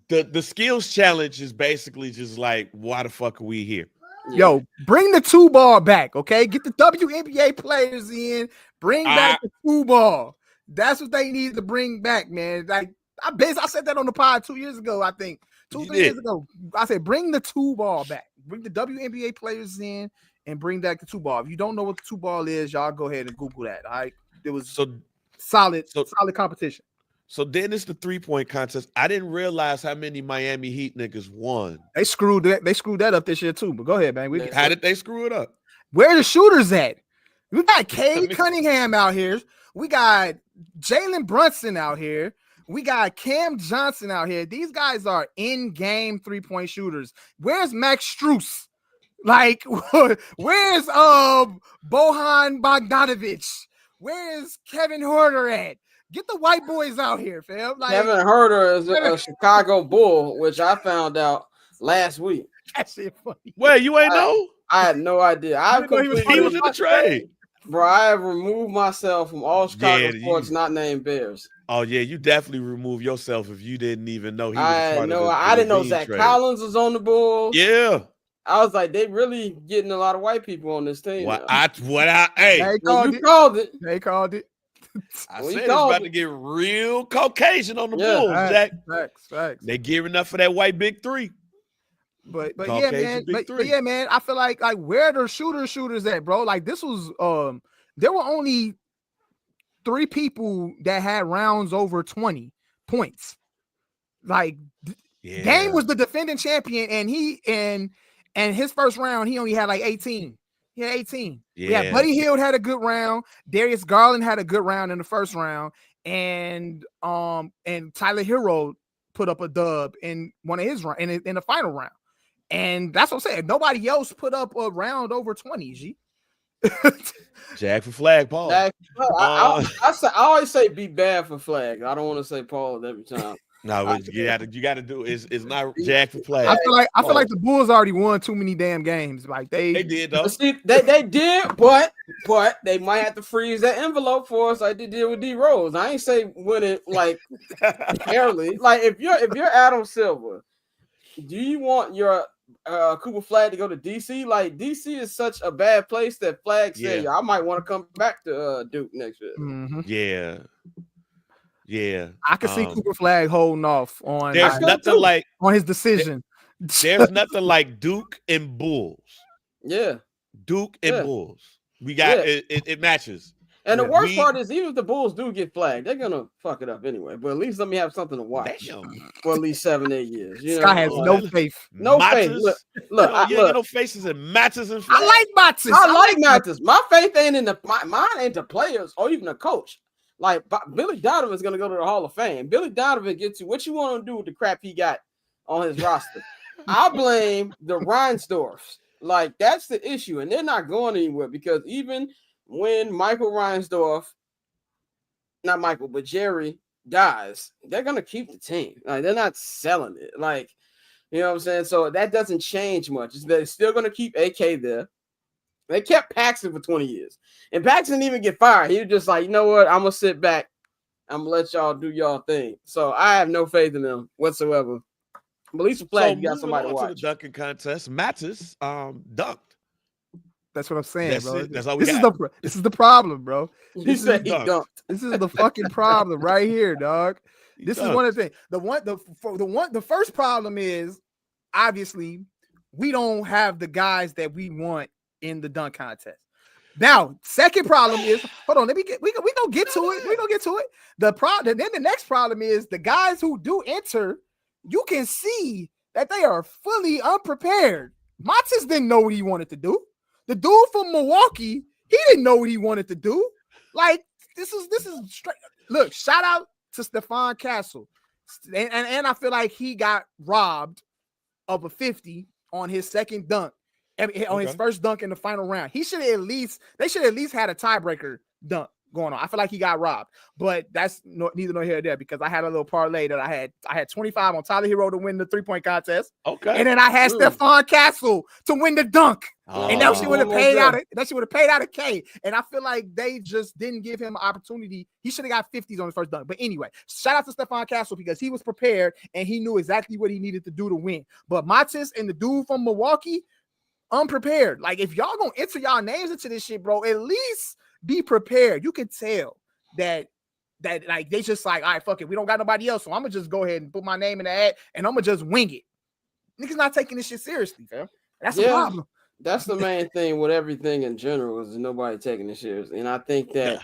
A: the skills challenge is basically just like, why the fuck are we here?
B: Yo, bring the 2-ball back, okay? Get the WNBA players in. Bring back the 2-ball. That's what they need to bring back, man. Like I said that on the pod 2 years ago, I think. 2-3 years ago. I said, bring the 2-ball back. Bring the WNBA players in and bring back the 2-ball. If you don't know what the 2-ball is, y'all go ahead and Google that. All right. It was solid competition.
A: So then it's the 3-point contest. I didn't realize how many Miami Heat niggas won.
B: They screwed that up this year too. But go ahead, man.
A: How did they screw it up?
B: Where are the shooters at? We got Cade Cunningham out here. We got Jalen Brunson out here. We got Cam Johnson out here. These guys are in-game 3-point shooters. Where's Max Strus? Like, where's Bojan Bogdanovic? Where's Kevin Huerter at? Get the white boys out here, fam. Like,
C: Kevin Huerter is a Chicago Bull, which I found out last week.
B: That shit funny.
A: Wait, you ain't know?
C: I had no idea.
A: He was in the trade.
C: Bro, I have removed myself from all Chicago sports not named Bears.
A: Oh, yeah, you definitely removed yourself if you didn't even know he was part of
C: I didn't know Zach Collins was on the Bulls.
A: Yeah.
C: I was like, they really getting a lot of white people on this team.
B: They
C: called it.
B: They called it.
A: I said it's about to get real Caucasian on the Bulls, Jack.
B: Facts.
A: They gearing up for that white big 3.
B: But yeah, man. But yeah, man. I feel like where the shooters at, bro? Like this was there were only 3 people that had rounds over 20 points. Like Game was the defending champion, and and his first round he only had like 18. He had 18.
A: Yeah.
B: Yeah, Buddy Hield had a good round. Darius Garland had a good round in the first round, and Tyler Hero put up a dub in one of his round in the final round. And that's what I'm saying. Nobody else put up a round over 20. G.
A: Jag for flag, Paul.
D: I always say be bad for flag. I don't want to say Paul every time.
A: No, what you got to do is not Jag for flag.
B: I feel like the Bulls already won too many damn games. Like they
A: did though.
D: See, they did, but they might have to freeze that envelope for us like they did with D Rose. I ain't say win it like barely. Like if you're Adam Silver, do you want your Cooper Flag to go to DC? Like DC is such a bad place that Flag said, I might want to come back to Duke next year.
B: Mm-hmm.
A: Yeah.
B: I can see Cooper Flag holding off on.
A: There's nothing like
B: on his decision.
A: There's nothing like Duke and Bulls.
D: Yeah.
A: Duke and Bulls. We got it matches.
D: And the worst part is, even if the Bulls do get flagged, they're gonna fuck it up anyway. But at least let me have something to watch for at least 7-8 years. You
B: Sky has no faith.
D: No faith. Look,
A: no faces and Matters and
B: I like Matters.
D: I like Matters. My faith ain't in mine ain't the players or even the coach. Like Billy Donovan's gonna go to the Hall of Fame. Billy Donovan gets you what you want to do with the crap he got on his roster. I blame the Reinsdorfs. Like that's the issue, and they're not going anywhere because even when Jerry dies, they're gonna keep the team. Like they're not selling it. Like, you know what I'm saying? So that doesn't change much. They're still gonna keep AK there. They kept Paxson for 20 years. And Paxson didn't even get fired. He was just like, you know what? I'm gonna sit back. I'm gonna let y'all do y'all thing. So I have no faith in them whatsoever. But at least for Flag, you got somebody to watch.
A: To the dunking contest, Matters dunked.
B: That's what I'm saying, bro.
A: That's all we got.
B: This is the problem, bro.
D: He said he dunked.
B: This is the fucking problem right here, dog. This is one of the things. The first problem is obviously we don't have the guys that we want in the dunk contest. Now, second problem is, hold on, we gonna get to it. We're gonna get to it. Then the next problem is the guys who do enter, you can see that they are fully unprepared. Matas didn't know what he wanted to do. The dude from Milwaukee, he didn't know what he wanted to do. Like, this is straight. Look, shout out to Stephon Castle. And I feel like he got robbed of a 50 on his second dunk. On his first dunk in the final round. They should at least had a tiebreaker dunk going on. I feel like he got robbed, but that's neither nor here nor there because I had a little parlay that I had 25 on Tyler Hero to win the 3-point contest.
A: Okay.
B: And then I had Stephon Castle to win the dunk. And that shit would have paid out a K. And I feel like they just didn't give him an opportunity. He should have got 50s on his first dunk. But anyway, shout out to Stephon Castle because he was prepared and he knew exactly what he needed to do to win. But Matas and the dude from Milwaukee, unprepared. Like if y'all gonna enter y'all names into this shit, bro, at least be prepared. You can tell that like they just like, all right, fuck it, we don't got nobody else, so I'm gonna just go ahead and put my name in the ad and I'm gonna just wing it. Niggas not taking this shit seriously, fam. That's the problem.
D: That's the main thing with everything in general is nobody taking it seriously. And I think that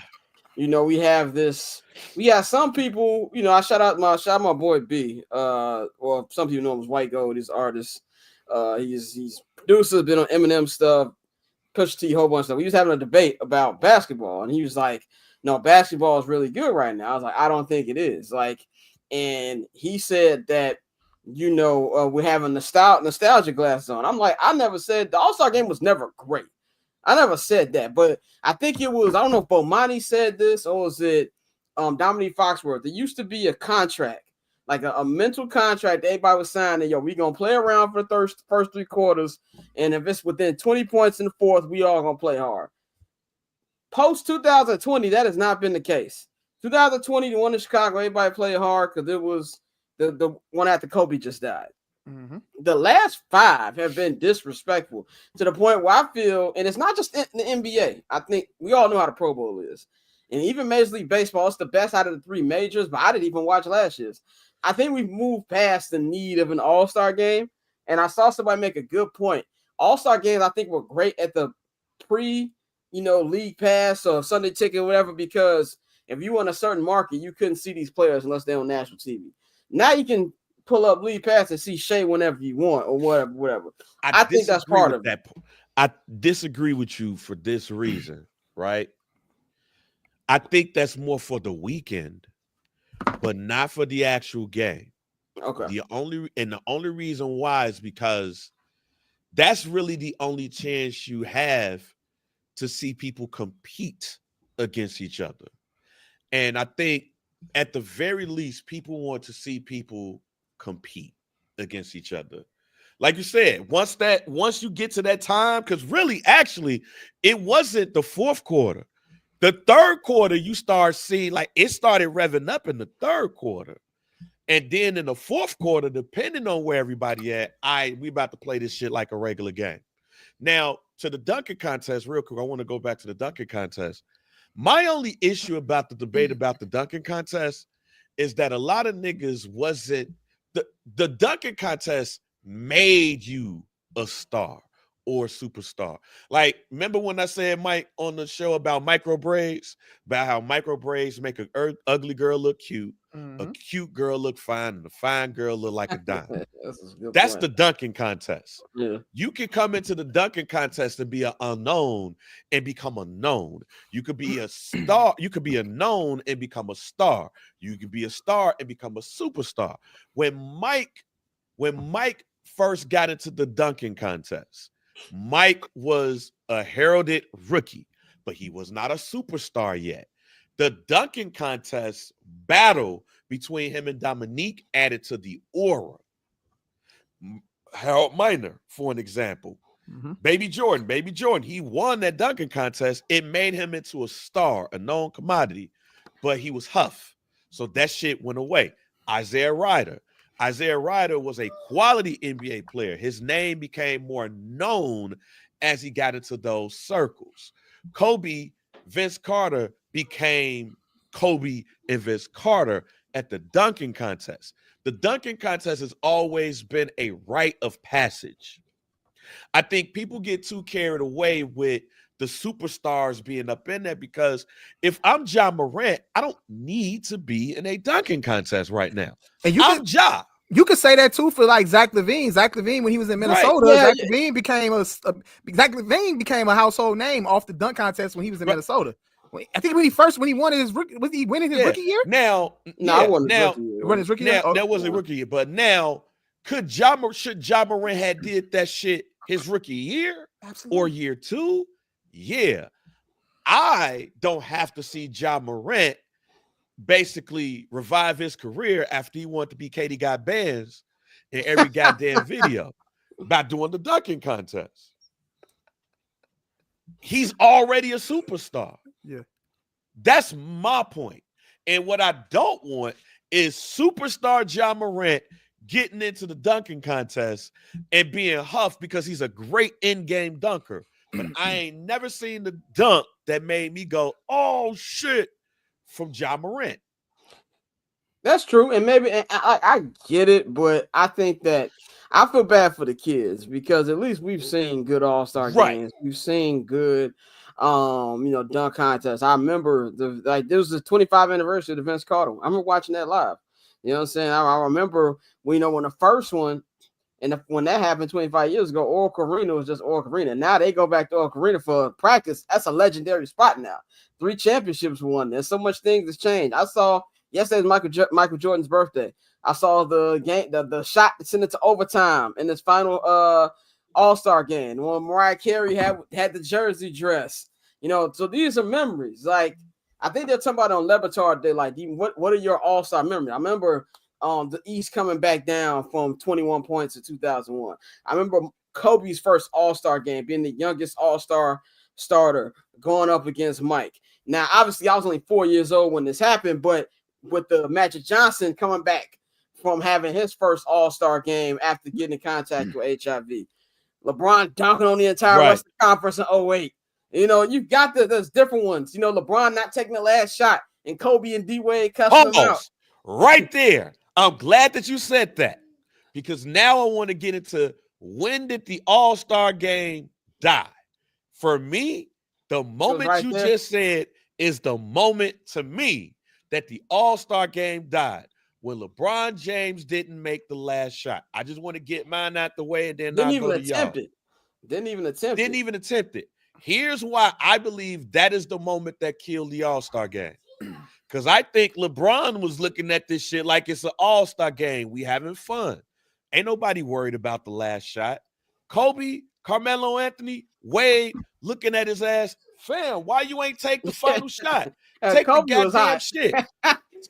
D: we have some people, I shout out my boy B, or some people know him as White Gold, he's artist. He's producer, been on Eminem stuff, Pusha T, whole bunch of stuff. We was having a debate about basketball, and he was like, "No, basketball is really good right now." I was like, "I don't think it is." Like, and he said that we're having nostalgia glasses on. I'm like, I never said the All-Star game was never great. I never said that, but I think it was. I don't know if Bomani said this or was it Dominique Foxworth. There used to be a contract. Like a mental contract, everybody was signing. We gonna play around for the first 3 quarters, and if it's within 20 points in the fourth, we all gonna play hard. Post 2020, that has not been the case. 2020, the one in Chicago, everybody played hard because it was the one after Kobe just died.
B: Mm-hmm.
D: The last 5 have been disrespectful to the point where I feel, and it's not just in the NBA. I think we all know how the Pro Bowl is, and even Major League Baseball, it's the best out of the 3 majors. But I didn't even watch last year's. I think we've moved past the need of an all-star game. And I saw somebody make a good point. All-star games, I think, were great at the league pass or Sunday ticket or whatever, because if you were in a certain market, you couldn't see these players unless they're on national TV. Now you can pull up league pass and see Shea whenever you want or whatever.
A: I
D: think that's part of
A: that. I disagree with you for this reason, right? I think that's more for the weekend, but not for the actual game.
D: Okay.
A: The only reason why is because that's really the only chance you have to see people compete against each other. And I think at the very least, people want to see people compete against each other. Like you said, once you get to that time, because really, actually, it wasn't the fourth quarter. The third quarter, you start seeing like it started revving up in the third quarter. And then in the fourth quarter, depending on where everybody at, we about to play this shit like a regular game. Now, to the dunking contest, real quick, I want to go back to the dunking contest. My only issue about the debate about the dunking contest is that a lot of niggas wasn't the dunking contest made you a star or a superstar. Like, remember when I said, Mike, on the show about micro braids, about how micro braids make an ugly girl look cute, a cute girl look fine, and a fine girl look like a dime. That's the dunking contest.
D: Yeah.
A: You can come into the dunking contest and be an unknown and become a known. You could be a star. You could be a known and become a star. You could be a star and become a superstar. When Mike first got into the dunking contest, Mike was a heralded rookie, but he was not a superstar yet. The dunking contest battle between him and Dominique added to the aura. Harold Miner, for an example. Baby Jordan, he won that dunking contest. It made him into a star, a known commodity, but he was Huff. So that shit went away. Isaiah Ryder was a quality NBA player. His name became more known as he got into those circles. Kobe, Vince Carter became Kobe and Vince Carter at the dunking contest. The dunking contest has always been a rite of passage. I think people get too carried away with the superstars being up in there because if I'm Ja Morant, I don't need to be in a dunking contest right now. And I'm Ja.
B: You could say that too for like Zach LaVine. Zach LaVine, when he was in Minnesota,
A: right.
B: Zach LaVine became a household name off the dunk contest when he was in Minnesota. I think when he won his rookie, was he winning his rookie year?
D: I wasn't his rookie year.
B: Oh,
A: that was a rookie year. But now, should Ja Morant had did that shit his rookie year or year two? Yeah. I don't have to see Ja Morant basically revive his career after he wanted to be Katie Got Bands in every goddamn video by doing the dunking contest. He's already a superstar.
B: Yeah.
A: That's my point. And what I don't want is superstar Ja Morant getting into the dunking contest and being huffed because he's a great in-game dunker. But I ain't never seen the dunk that made me go, oh, shit, from Ja Morant.
D: That's true. And maybe I get it, but I think that I feel bad for the kids because at least we've seen good all-star games. We've seen good dunk contests. I remember there was the 25th anniversary of Vince Carter. I remember watching that live. You know what I'm saying? I remember when the first one and when that happened 25 years ago, Oracle Arena was just Oracle Arena. Now they go back to Oracle Arena for practice. That's a legendary spot now. 3 championships won. There's so much things that's changed. I saw yesterday's Michael Jordan's birthday. I saw the game, the shot that sent it to overtime in this final All-Star game when Mariah Carey had the jersey dress. So these are memories. Like I think they're talking about it on Lebatard Day. Like, what are your All-Star memories? I remember the East coming back down from 21 points in 2001. I remember Kobe's first All-Star game, being the youngest All-Star starter, going up against Mike. Now, obviously, I was only 4 years old when this happened, but with the Magic Johnson coming back from having his first All-Star game after getting in contact with HIV. LeBron dunking on the entire Western Conference in 08. You've got there's different ones. LeBron not taking the last shot and Kobe and D-Wade cussing him out.
A: Right there. I'm glad that you said that because now I want to get into when did the All-Star game die? For me, the moment you just said is the moment to me that the All-Star game died when LeBron James didn't make the last shot. I just want to get mine out the way and then I'll go to y'all.
D: Didn't even attempt it.
A: Here's why I believe that is the moment that killed the All-Star game. Because I think LeBron was looking at this shit like it's an All-Star game. We having fun. Ain't nobody worried about the last shot. Kobe, Carmelo Anthony, Wade looking at his ass. Fam, why you ain't take the final shot? Take
D: Kobe
A: the goddamn shit.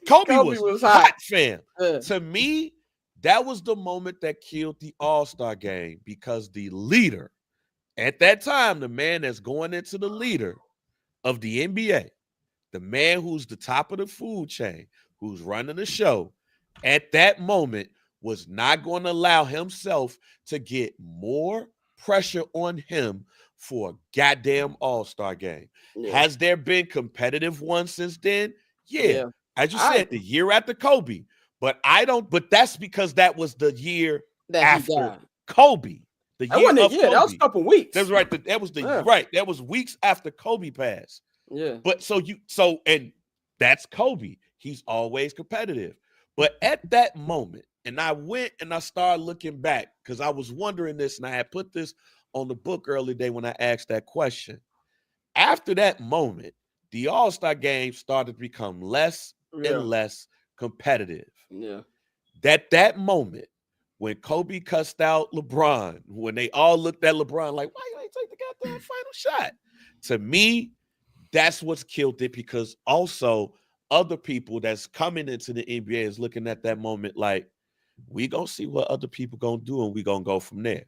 A: Kobe was hot, fam. To me, that was the moment that killed the All-Star game because the leader, at that time, the man that's going into the leader of the NBA, the man who's the top of the food chain, who's running the show, at that moment was not going to allow himself to get more pressure on him for a goddamn All-Star game. Yeah. Has there been competitive ones since then? Yeah. As you said, the year after Kobe. But that's because that was the year after Kobe. The year of Kobe.
D: That was a couple weeks.
A: That was right. That was That was weeks after Kobe passed.
D: Yeah.
A: But and that's Kobe. He's always competitive. But at that moment, and I went and I started looking back because I was wondering this, and I had put this on the book early day when I asked that question. After that moment, the All-Star game started to become less and less competitive.
D: Yeah.
A: That moment when Kobe cussed out LeBron, when they all looked at LeBron like, why you ain't take the goddamn final shot? To me, that's what's killed it, because also other people that's coming into the NBA is looking at that moment like, we gonna see what other people gonna do and we gonna go from there.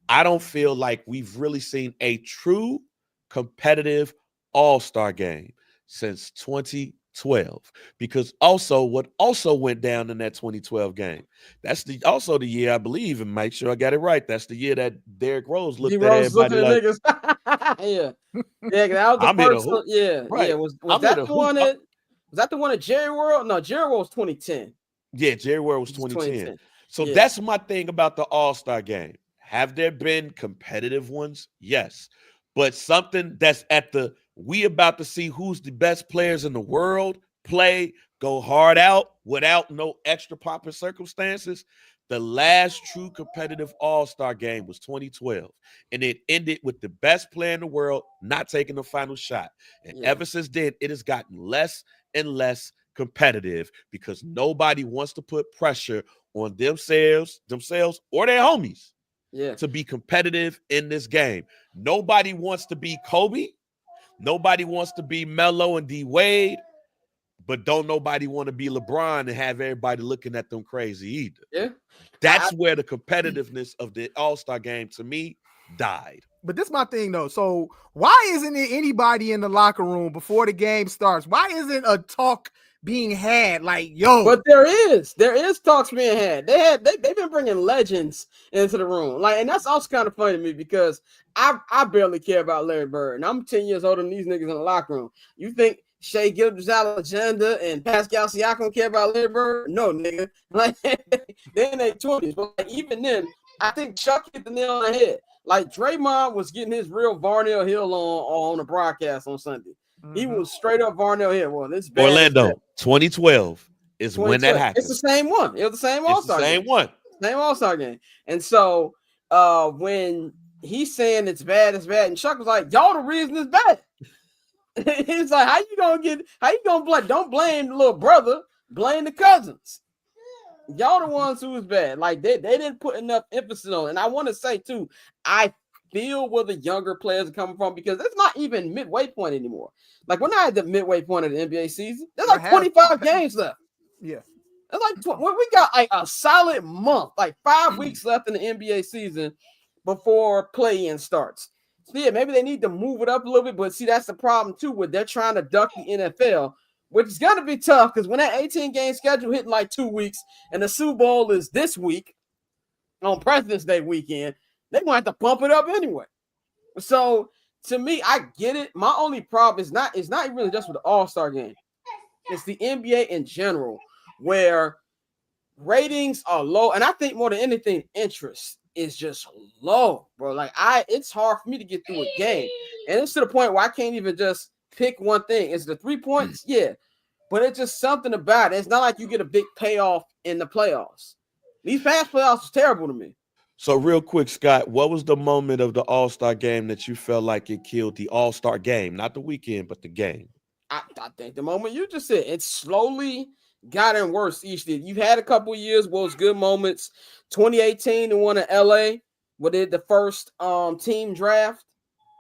A: I don't feel like we've really seen a true competitive All-Star game since 2012, because also what also went down in that 2012 game, that's also the year, I believe, and make sure I got it right, that's the year that Derrick Rose looked at everybody like,
D: niggas. yeah, that was the first one. Yeah, right. Yeah. Was that the one that? Was that the one at Jerry World? No, Jerry World was 2010.
A: Yeah, Jerry World was 2010. So that's my thing about the All-Star game. Have there been competitive ones? Yes. But something that's we about to see who's the best players in the world play, go hard out without no extra pomp and circumstances. The last true competitive All-Star game was 2012. And it ended with the best player in the world not taking the final shot. And ever since then, it has gotten less and less competitive because nobody wants to put pressure on themselves or their homies to be competitive in this game. Nobody wants to be Kobe. Nobody wants to be Melo and D Wade, but don't nobody want to be LeBron and have everybody looking at them crazy either.
D: Yeah.
A: That's where the competitiveness of the All-Star game, to me, died.
B: But this is my thing, though. So why isn't there anybody in the locker room before the game starts? Why isn't a talk being had like, yo?
D: But there is talks being had. They've been bringing legends into the room, like, and that's also kind of funny to me because I barely care about Larry Bird, and I'm 10 years older than these niggas in the locker room. You think Shea Gilgeous-Alexander and Pascal Siakam care about Larry Bird? No, nigga. Like, they're in their 20s, but like, even then, I think Chuck hit the nail on the head. Like, Draymond was getting his real Varnell Hill on the broadcast on Sunday. He was straight up Varnell Hill. Well, this bad.
A: Orlando, 2012 is when that happened.
D: It's the same one. It was the same All-Star game. Same All-Star game. And so when he's saying it's bad, and Chuck was like, y'all the reason it's bad. He's like, how you gonna blame? Don't blame the little brother, blame the cousins. Y'all the ones who was bad. Like, they didn't put enough emphasis on it. And I want to say too, I feel where the younger players are coming from, because it's not even midway point anymore. Like, we're not at the midway point of the NBA season. There's like 25 games left.
B: Yeah.
D: It's like we got like a solid month, like 5 weeks left in the NBA season before play-in starts. So yeah, maybe they need to move it up a little bit, but see, that's the problem too, where they're trying to duck the NFL, which is going to be tough because when that 18-game schedule hit in like 2 weeks and the Super Bowl is this week on President's Day weekend, they're going to have to bump it up anyway. So to me, I get it. My only problem is not really just with the All-Star game. It's the NBA in general, where ratings are low. And I think more than anything, interest is just low, bro. Like, it's hard for me to get through a game. And it's to the point where I can't even just pick one thing. It's the 3 points, yeah. But it's just something about it. It's not like you get a big payoff in the playoffs. These past playoffs was terrible to me.
A: So real quick, Scott, what was the moment of the All-Star game that you felt like it killed the All-Star game, not the weekend, but the game?
D: I think the moment you just said, it slowly gotten worse each year. You've had a couple of years where it was good moments. 2018, the one in LA, where they did the first team draft,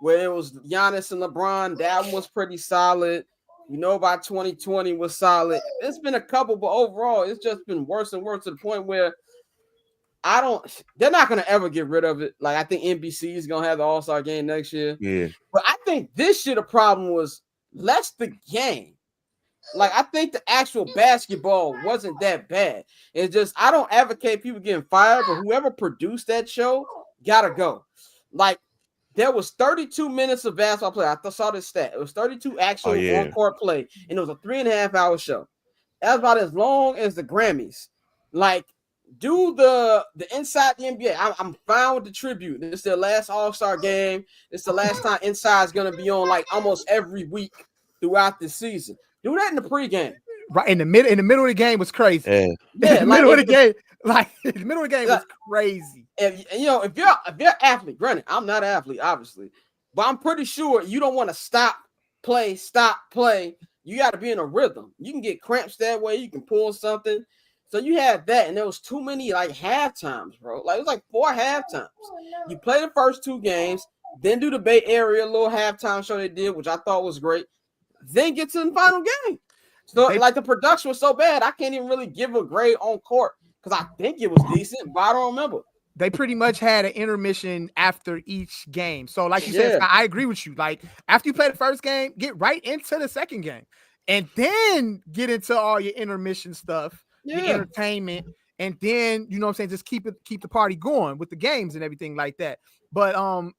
D: where it was Giannis and LeBron. That one was pretty solid. By 2020 was solid. It's been a couple, but overall, it's just been worse and worse to the point where they're not going to ever get rid of it. Like, I think NBC is going to have the All-Star game next year.
A: Yeah.
D: But I think this year the problem was less the game. Like, I think the actual basketball wasn't that bad. It's just, I don't advocate people getting fired, but whoever produced that show gotta go. Like, there was 32 minutes of basketball play. I saw this stat. It was 32 actual on-court play, and it was a 3.5-hour show. That's about as long as the Grammys. Like, do the Inside the NBA. I'm fine with the tribute. This is their last All-Star game. This is the last time Inside's going to be on, like, almost every week throughout the season. Do that in the pregame.
B: Right in the middle of the game was crazy.
A: Yeah.
B: In the middle of the game, was crazy.
D: If you're an athlete, granted, I'm not an athlete, obviously, but I'm pretty sure you don't want to stop, play. You got to be in a rhythm. You can get cramps that way. You can pull something. So you had that, and there was too many like half times, bro. Like, it was like 4 half times. You play the first 2 games, then do the Bay Area little halftime show they did, which I thought was great. Then get to the final game. So like the production was so bad, I can't even really give a grade on court because I think it was decent, but I don't remember.
B: They pretty much had an intermission after each game. So like you said, Scott, I agree with you. Like, after you play the first game, get right into the second game, and then get into all your intermission stuff. The entertainment, and then just keep the party going with the games and everything like that. But I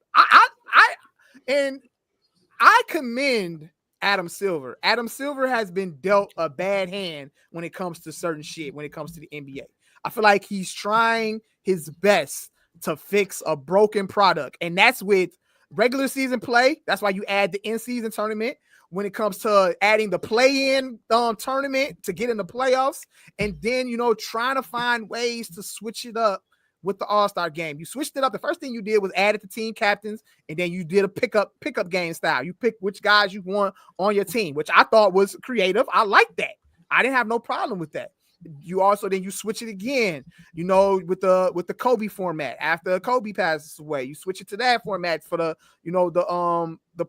B: commend Adam Silver. Adam Silver has been dealt a bad hand when it comes to certain shit, when it comes to the NBA. I feel like he's trying his best to fix a broken product, and that's with regular season play. That's why you add the in-season tournament. When it comes to adding the play-in tournament to get in the playoffs, and then, trying to find ways to switch it up with the All-Star game. You switched it up. The first thing you did was added the team captains, and then you did a pickup game style. You pick which guys you want on your team, which I thought was creative. I like that. I didn't have no problem with that. You also then you switch it again, with the Kobe format. After Kobe passes away, you switch it to that format for the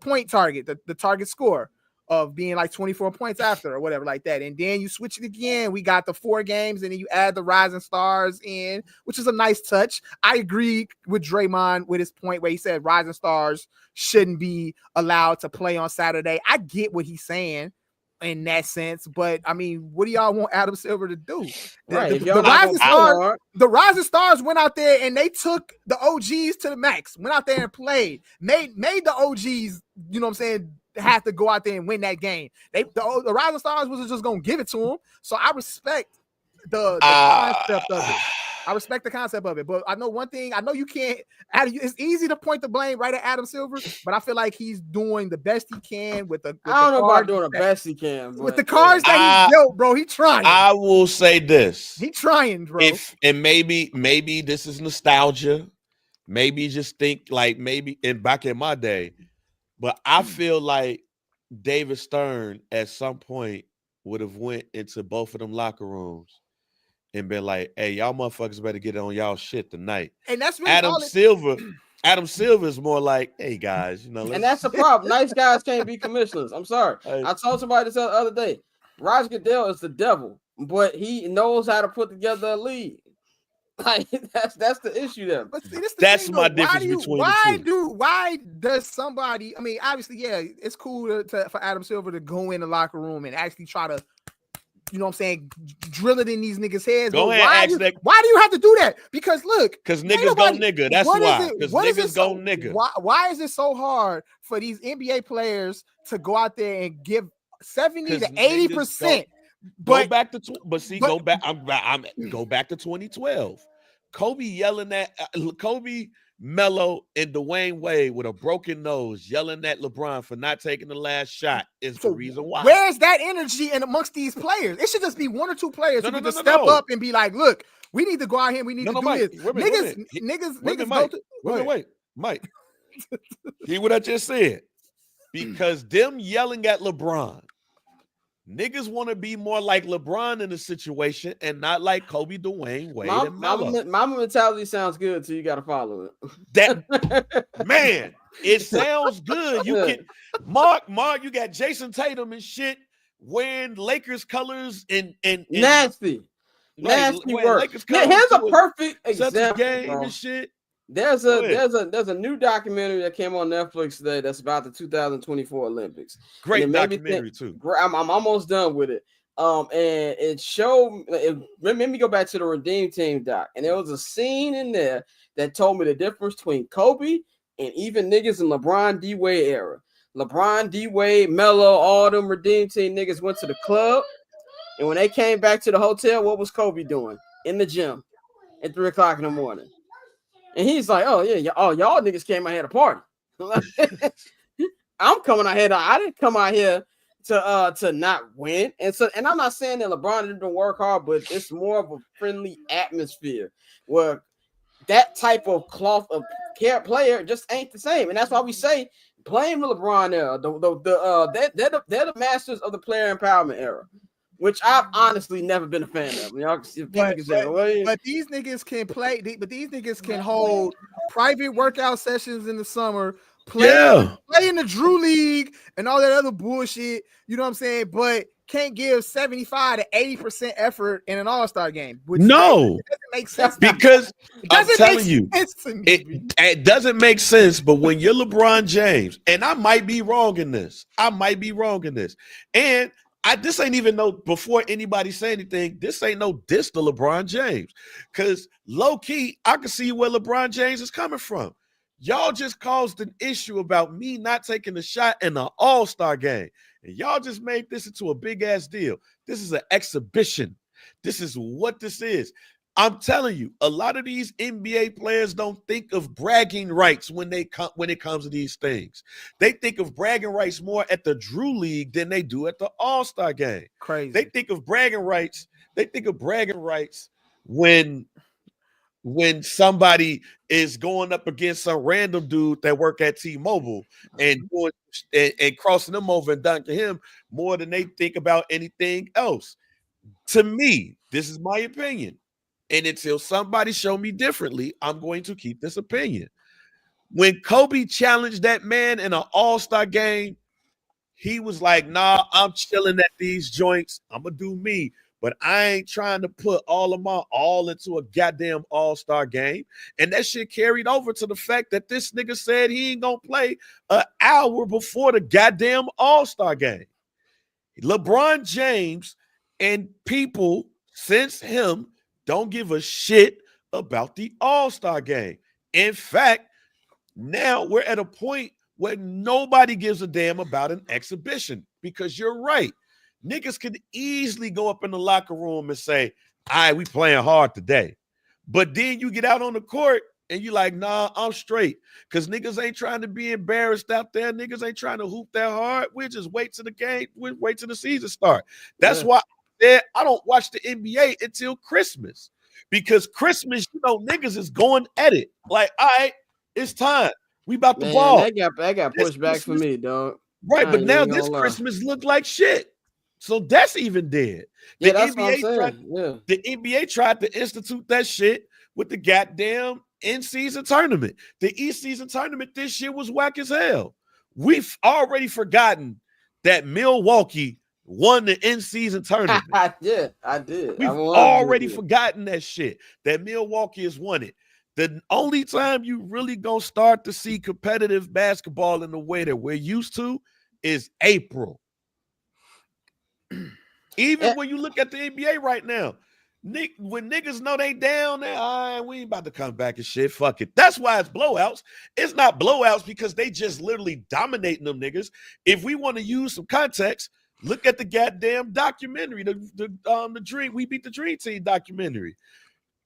B: point target, the target score of being like 24 points after or whatever like that. And then you switch it again. We got the 4 games, and then you add the Rising Stars in, which is a nice touch. I agree with Draymond with his point where he said Rising Stars shouldn't be allowed to play on Saturday. I get what he's saying in that sense, but I mean, what do y'all want Adam Silver to do?
D: Right.
B: The Rising Stars went out there and they took the OGs to the max, went out there and played, made the OGs, have to go out there and win that game. The Rising Stars was just gonna give it to them. So I respect the concept of it. I respect the concept of it, but I know one thing. I know you can't. It's easy to point the blame right at Adam Silver, but I feel like he's doing the best he can with the.
D: I don't know about doing the best he can
B: with the cards that he dealt, bro. He trying.
A: I will say this.
B: He trying, bro.
A: And maybe this is nostalgia. Maybe just think like maybe back in my day, but I feel like David Stern at some point would have went into both of them locker rooms and been like, "Hey, y'all motherfuckers better get on y'all shit tonight."
B: And that's really
A: Adam Silver is more like, "Hey guys,
D: and that's the problem. Nice guys can't be commissioners. I'm sorry. I told somebody this the other day. Roger Goodell is the devil, but he knows how to put together a league. Like that's the issue there.
B: But see,
A: that's my difference between the two.
B: Why does somebody? I mean, obviously, yeah, it's cool for Adam Silver to go in the locker room and actually try to, drill it in these niggas' heads.
A: Go ahead,
B: why do you have to do that? Because look,
A: because niggas go nigga. That's why. Because niggas go nigga.
B: Why is it so hard for these NBA players to go out there and give 70 to 80%?
A: Go back to 2012. Kobe, Melo, and Dwayne Wade with a broken nose yelling at LeBron for not taking the last shot is the reason why.
B: Where's that energy in amongst these players? It should just be 1 or 2 players who can just step up and be like, look, We need to go out here. We need to do
A: Mike,
B: this.
A: wait a minute.
B: Niggas
A: Mike,
B: go to.
A: wait, Mike. Hear what I just said? Because them yelling at LeBron, niggas want to be more like LeBron in the situation and not like Kobe, Dwayne, Wade, and Melo.
D: My mentality sounds good, so you got to follow it.
A: That man, it sounds good. You can Mark, you got Jason Tatum and shit wearing Lakers colors and
D: nasty work.
A: Lakers colors
D: Here's a perfect example.
A: Game and shit.
D: There's a new documentary that came on Netflix today that's about the 2024 Olympics.
A: Great documentary too.
D: I'm almost done with it. And it showed. Let me go back to the Redeem Team doc, and there was a scene in there that told me the difference between Kobe and even niggas in LeBron D Wade era. LeBron D Wade, Melo, all them Redeem Team niggas went to the club, and when they came back to the hotel, what was Kobe doing? In the gym at 3:00 in the morning. And he's like, oh, yeah, y'all niggas came out here to party. I'm coming out here. I didn't come out here to not win. And I'm not saying that LeBron didn't work hard, but it's more of a friendly atmosphere where that type of cloth of care player just ain't the same. And that's why we say blame LeBron era. They're the masters of the player empowerment era, which I've honestly never been a fan of. Y'all,
B: but these niggas can play. But these niggas can hold private workout sessions in the summer, play in the Drew League and all that other bullshit. You know what I'm saying? But can't give 75 to 80% effort in an All-Star game. Which doesn't make sense.
A: Because I'm telling you, it doesn't make sense. But when you're LeBron James, and I might be wrong in this, and this ain't even before anybody say anything, this ain't no diss to LeBron James. Because low-key, I can see where LeBron James is coming from. Y'all just caused an issue about me not taking a shot in an All-Star game. And y'all just made this into a big-ass deal. This is an exhibition. This is what this is. I'm telling you, a lot of these NBA players don't think of bragging rights when it comes to these things. They think of bragging rights more at the Drew League than they do at the All-Star game.
B: Crazy.
A: They think of bragging rights. When somebody is going up against some random dude that work at T-Mobile and crossing them over and dunking him more than they think about anything else. To me, this is my opinion. And until somebody show me differently, I'm going to keep this opinion. When Kobe challenged that man in an All-Star game, he was like, nah, I'm chilling at these joints. I'm going to do me. But I ain't trying to put all of my all into a goddamn All-Star game. And that shit carried over to the fact that this nigga said he ain't going to play an hour before the goddamn All-Star game. LeBron James and people since him don't give a shit about the All-Star game. In fact, now we're at a point where nobody gives a damn about an exhibition because you're right. Niggas could easily go up in the locker room and say, all right, we playing hard today. But then you get out on the court and you like, nah, I'm straight. Because niggas ain't trying to be embarrassed out there. Niggas ain't trying to hoop that hard. We just wait till the game, we wait till the season start. That's why I don't watch the NBA until Christmas. Because Christmas, niggas is going at it. Like, all right, it's time. We about to ball.
D: That got pushed back for me, dog.
A: Right, but now this Christmas look like shit. So that's even dead.
D: Yeah, that's what I'm saying.
A: The NBA tried to institute that shit with the goddamn in-season tournament. The in-season tournament this year was whack as hell. We've already forgotten that Milwaukee won the in-season tournament.
D: I did.
A: We've already forgotten that shit, that Milwaukee has won it. The only time you really gonna start to see competitive basketball in the way that we're used to is April. Even when you look at the NBA right now, when niggas know they down there, all right, we ain't about to come back and shit. Fuck it. That's why it's blowouts. It's not blowouts because they just literally dominating them niggas. If we want to use some context, look at the goddamn documentary, the Dream. We Beat the Dream Team documentary.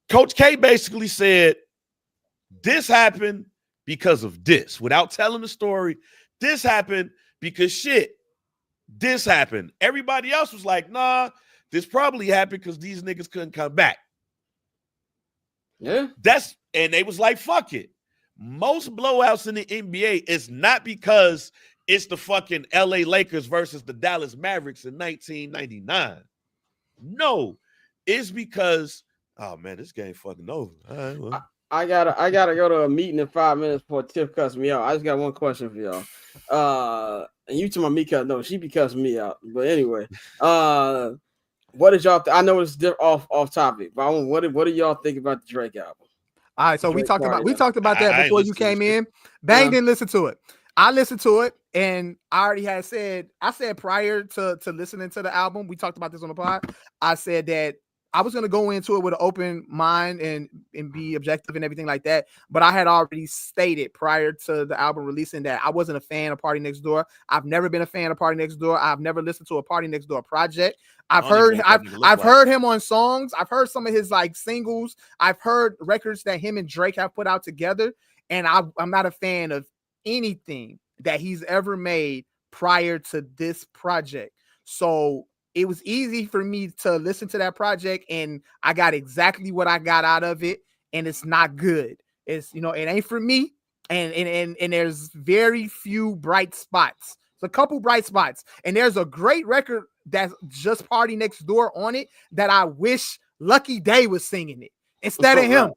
A: Coach K basically said, this happened because of this. Without telling the story, this happened because shit. This happened. Everybody else was like, nah, this probably happened because these niggas couldn't come back.
D: Yeah.
A: And they was like, fuck it. Most blowouts in the NBA is not because it's the fucking LA Lakers versus the Dallas Mavericks in 1999. No, it's because, oh man, this game fucking over. All right, well.
D: I gotta go to a meeting in 5 minutes before Tiff cuts me out. I just got one question for y'all. And you to my me cut, no, she be cussing me out. But anyway, what did y'all? I know it's off topic, but what do y'all think about the Drake album?
B: All right, so we talked about that before you came in. Bang didn't listen to it. I listened to it, and I already had said, prior to listening to the album, we talked about this on the pod. I said that I was going to go into it with an open mind and be objective and everything like that. But I had already stated prior to the album releasing that I wasn't a fan of PartyNextDoor. I've never been a fan of PartyNextDoor. I've never listened to a PartyNextDoor project. I've heard him on songs. I've heard some of his like singles. I've heard records that him and Drake have put out together. And I'm not a fan of anything that he's ever made prior to this project. So it was easy for me to listen to that project, and I got exactly what I got out of it, and it's not good. It's, it ain't for me, and there's very few bright spots. It's a couple bright spots, and there's a great record that's just PartyNextDoor on it that I wish Lucky Day was singing it instead of him.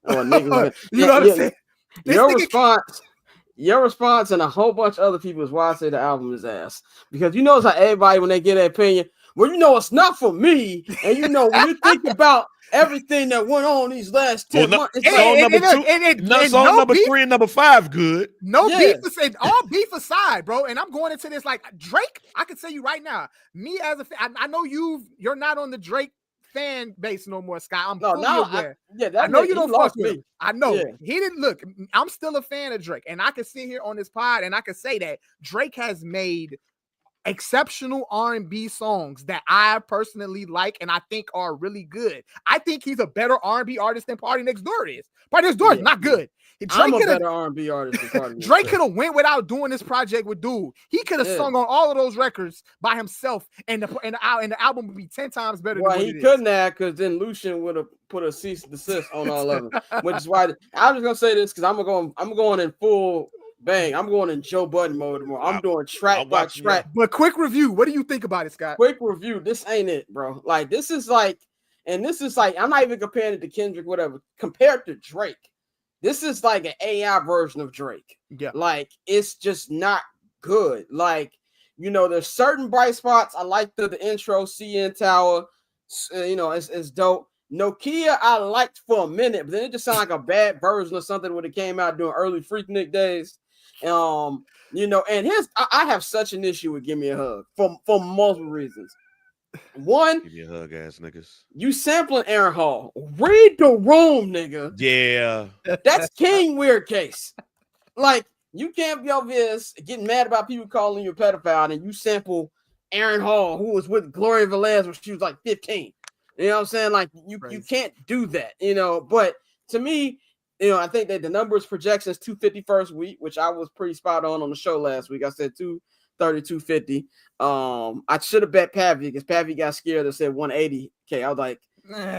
D: Oh, nigga,
B: you know what I'm saying?
D: Your response and a whole bunch of other people is why I say the album is ass. Because you know it's like everybody when they get their opinion, well, it's not for me. And when you think about everything that went on these last 10 months,
A: song number 3 and number 5 good.
B: Beef aside, all beef aside, bro. And I'm going into this like Drake. I can tell you right now, me as a fan, I know you're not on the Drake fan base no more, Scott. I'm fully aware. I know you don't fuck with me. I know he didn't look. I'm still a fan of Drake, and I can sit here on this pod and I can say that Drake has made exceptional R&B songs that I personally like and I think are really good. I think he's a better R&B artist than PartyNextDoor is. PartyNextDoor is not good.
D: I'm a better R&B artist than PartyNextDoor.
B: Drake could have went without doing this project with Dude. He could have sung on all of those records by himself, and the album would be 10 times better.
D: Well, he couldn't have, because then Lucian would have put a cease and desist on all of them. Which is why I was gonna say this, because I'm going in full. Bang, I'm going in Joe Budden mode tomorrow. I'm doing track by track.
B: But quick review, what do you think about it, Scott?
D: Quick review. This ain't it, bro. Like, this is like, I'm not even comparing it to Kendrick, whatever. Compared to Drake, this is like an AI version of Drake.
B: Yeah.
D: Like, it's just not good. Like, there's certain bright spots. I like the intro, CN Tower. It's dope. Nokia, I liked for a minute, but then it just sounded like a bad version of something when it came out during early Freaknik days. And I have such an issue with Give Me a Hug for multiple reasons. One,
A: give me a hug, ass niggas.
D: You sampling Aaron Hall. Read the room, nigga.
A: Yeah.
D: That's King Weird Case. Like, you can't be over here getting mad about people calling you a pedophile and you sample Aaron Hall, who was with Gloria Velez when she was like 15. You know what I'm saying? Like, you can't do that, But to me, I think that the numbers projections 250 first week, which I was pretty spot on the show last week. I said 230, 250. I should have bet Pavi because Pavi got scared and said 180K. I was like,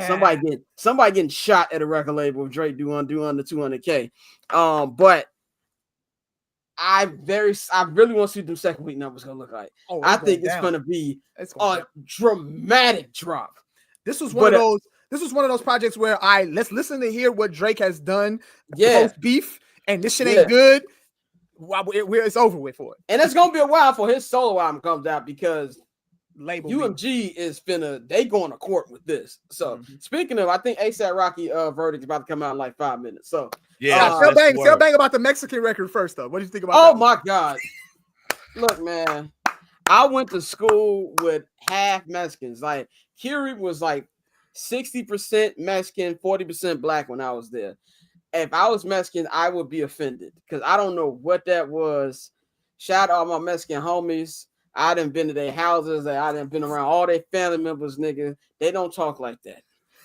D: somebody getting shot at a record label if Drake do under 200K. But I really want to see what the second week numbers gonna look like. I think it's gonna be a dramatic drop.
B: This was one of those projects where let's listen to hear what Drake has done post beef, and this shit ain't good. It's over with for it.
D: And it's gonna be a while for his solo album comes out because
B: label
D: UMG is they going to court with this. So speaking of, I think ASAP Rocky verdict is about to come out in like 5 minutes. So
B: tell Bang about the Mexican record first though. What do you think about that?
D: Oh my God. Look, man. I went to school with half Mexicans. Like, Curie was like 60% Mexican, 40% black when I was there. If I was Mexican, I would be offended because I don't know what that was. Shout out all my Mexican homies. I done been to their houses. I done been around all their family members, nigga. They don't talk like that.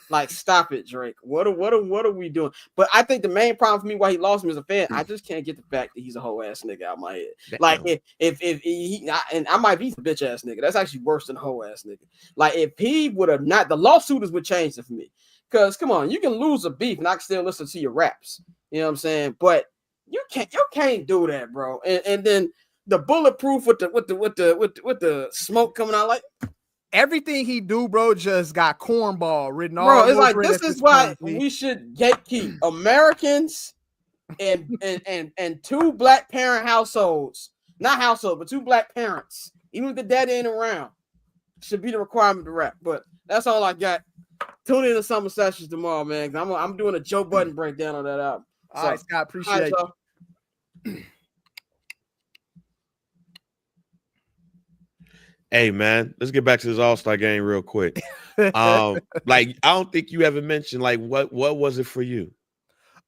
D: Like, stop it, Drake. What are we doing? But I think the main problem for me why he lost me as a fan, I just can't get the fact that he's a whole ass nigga out my head. Like, if he and I might be a bitch ass nigga. That's actually worse than a whole ass nigga. Like, if he would have not, the lawsuiters would change it for me. Because come on, you can lose a beef and I can still listen to your raps. You know what I'm saying? But you can't do that, bro. And then the bulletproof with the smoke coming out, like
B: everything he do, bro, just got cornball written all
D: bro, it's like
B: over it
D: this
B: at
D: is
B: this
D: why
B: point, G.
D: we should gatekeep Americans and two black parent households, not household, but two black parents, even if the daddy ain't around, should be the requirement to rap. But that's all I got. Tune in to Summer Sessions tomorrow, man. I'm doing a Joe Budden breakdown on that album.
B: All right, Scott, appreciate it.
A: Hey man, let's get back to this All-Star game real quick. Like I don't think you ever mentioned like what was it for you?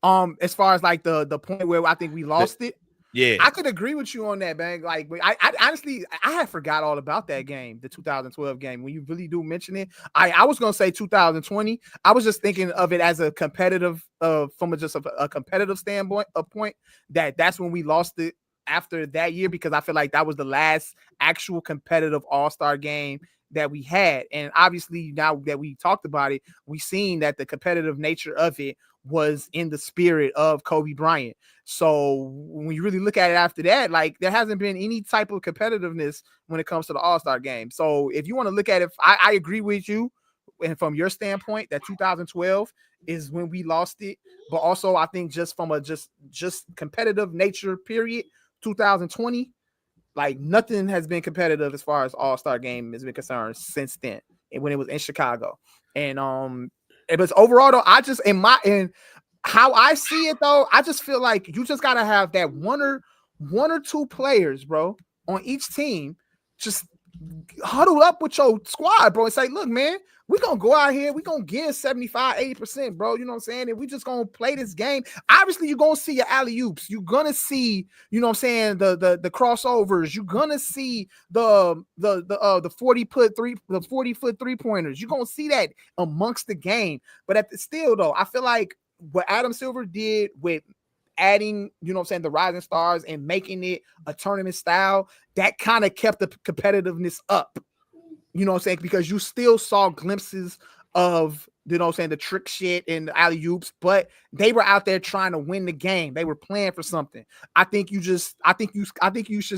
B: As far as like the point where I think we lost it.
A: Yeah,
B: I could agree with you on that, man. Like, I honestly, I had forgot all about that game, the 2012 game. When you really do mention it, I was gonna say 2020. I was just thinking of it as a competitive, from a competitive standpoint, a point that's when we lost it after that year, because I feel like that was the last actual competitive All-Star game that we had. And obviously, now that we talked about it, we've seen that the competitive nature of it was in the spirit of Kobe Bryant. So when you really look at it after that, like there hasn't been any type of competitiveness when it comes to the All-Star game. So if you want to look at it, I agree with you. And from your standpoint, that 2012 is when we lost it. But also, I think just from a just competitive nature period, 2020, like nothing has been competitive as far as All-Star game has been concerned since then, and when it was in Chicago. And but overall though, I just in how I see it though, I just feel like you just gotta have that one or two players, bro, on each team, just huddle up with your squad, bro, and say, look, man, we're gonna go out here, we're gonna give 75-80%, bro. You know what I'm saying? And we just gonna play this game. Obviously, you're gonna see your alley-oops, you're gonna see, you know what I'm saying, the crossovers, you're gonna see the 40-foot 3-pointers. You're gonna see that amongst the game. But still though, I feel like what Adam Silver did with adding, you know what I'm saying, the rising stars and making it a tournament style, that kind of kept the competitiveness up. You know what I'm saying? Because you still saw glimpses of, you know what I'm saying, the trick shit and the alley-oops, but they were out there trying to win the game. They were playing for something. I think you should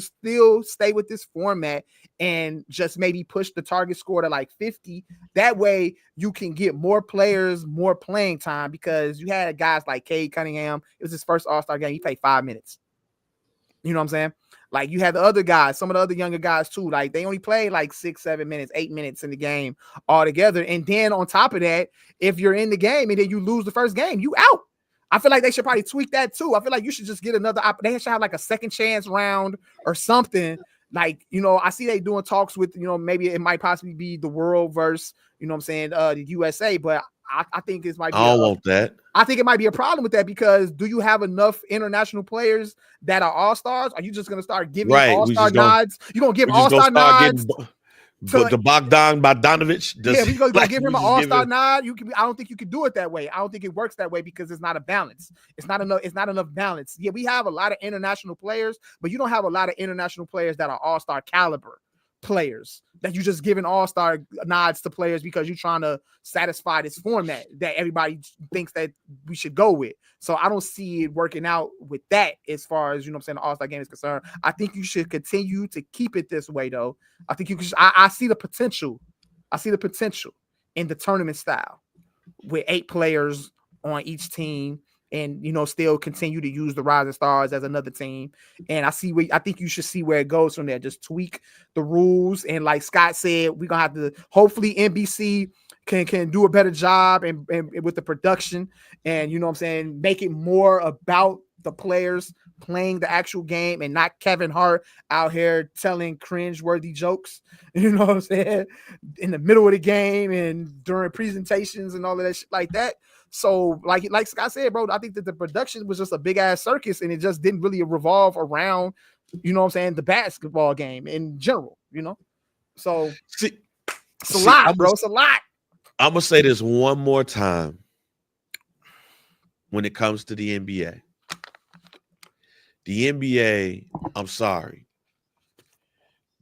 B: still stay with this format and just maybe push the target score to like 50. That way you can get more players, more playing time, because you had guys like Cade Cunningham. It was his first All-Star game. He played 5 minutes. You know what I'm saying? Like you had the other guys, some of the other younger guys too. Like they only played like 6, 7 minutes, 8 minutes in the game altogether. And then on top of that, if you're in the game and then you lose the first game, you out. I feel like they should probably tweak that too. I feel like you should just get another. They should have like a second chance round or something. Like, you know, I see they doing talks with, you know, maybe it might possibly be the world versus, you know what I'm saying, the USA, but I think this might be.
A: I don't want that.
B: I think it might be a problem with that, because do you have enough international players that are all-stars? Are you just going to start giving all-star nods? You're going to give all-star nods
A: to the Bogdanovich?
B: Yeah, we're going to give him an all-star nod. I don't think you can do it that way. I don't think it works that way, because it's not a balance. It's not enough balance. Yeah, we have a lot of international players, but you don't have a lot of international players that are all-star caliber players that you just giving all-star nods to players because you're trying to satisfy this format that everybody thinks that we should go with. So I don't see it working out with that as far as, you know what I'm saying, the all-star game is concerned. I think you should continue to keep it this way though. I think you can. I see the potential. I see the potential in the tournament style with 8 players on each team, and, you know, still continue to use the rising stars as another team. And I think you should see where it goes from there. Just tweak the rules. And like Scott said, we're going to have to, hopefully NBC can do a better job and with the production, and, you know what I'm saying, make it more about the players playing the actual game and not Kevin Hart out here telling cringe-worthy jokes, you know what I'm saying, in the middle of the game and during presentations and all of that shit like that. So like Scott said, bro, I think that the production was just a big ass circus, and it just didn't really revolve around, you know what I'm saying, the basketball game in general, you know? So it's a lot, bro. It's a lot.
A: I'm going to say this one more time when it comes to the NBA. The NBA, I'm sorry.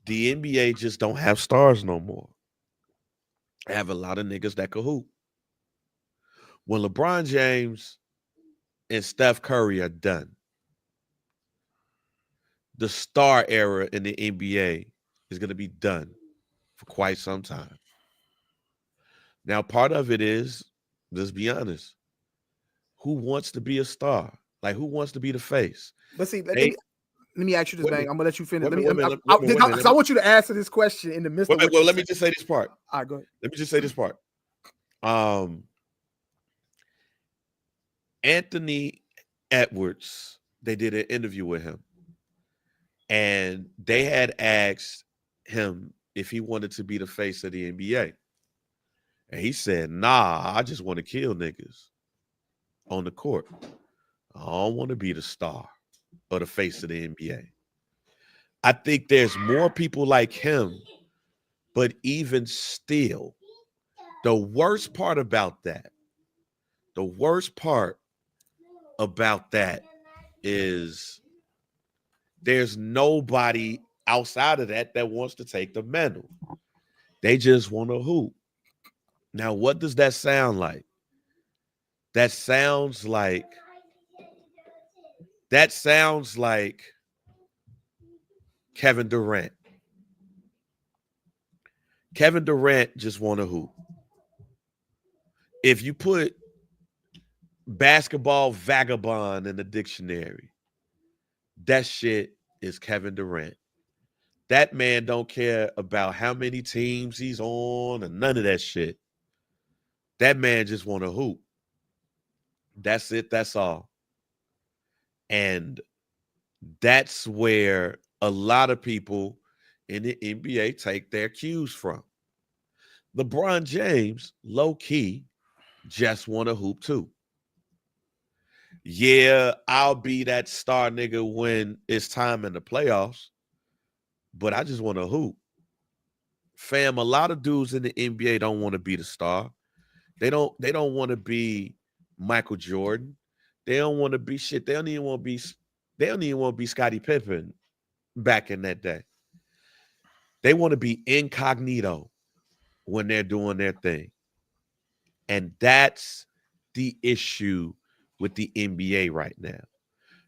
A: The NBA just don't have stars no more. I have a lot of niggas that can hoop. When LeBron James and Steph Curry are done, the star era in the NBA is going to be done for quite some time. Now, part of it is, let's be honest, who wants to be a star? Like, who wants to be the face?
B: But see, let
A: They,
B: me ask you this,
A: wait a
B: man.
A: minute,
B: I'm gonna let you finish.
A: wait a
B: Let me,
A: minute,
B: I,
A: wait a minute,
B: because I want you to answer this question in the midst of what
A: well,
B: you
A: let me
B: said.
A: just say this part.
B: All right, go ahead.
A: Let me just say this part. Anthony Edwards, they did an interview with him, and they had asked him if he wanted to be the face of the NBA. And he said, nah, I just want to kill niggas on the court. I don't want to be the star or the face of the NBA. I think there's more people like him, but even still, the worst part about that is there's nobody outside of that wants to take the mantle. They just want to hoop. Now, what does that sound like? That sounds like Kevin Durant. Kevin Durant just want to hoop. If you put basketball vagabond in the dictionary, that shit is Kevin Durant. That man don't care about how many teams he's on or none of that shit. That man just want to hoop. That's it. That's all. And that's where a lot of people in the NBA take their cues from. LeBron James, low key, just want to hoop too. Yeah, I'll be that star nigga when it's time in the playoffs, but I just want to hoop. Fam, a lot of dudes in the NBA don't want to be the star. They don't want to be Michael Jordan. They don't want to be shit. They don't even want to be Scottie Pippen back in that day. They want to be incognito when they're doing their thing. And that's the issue with the NBA right now.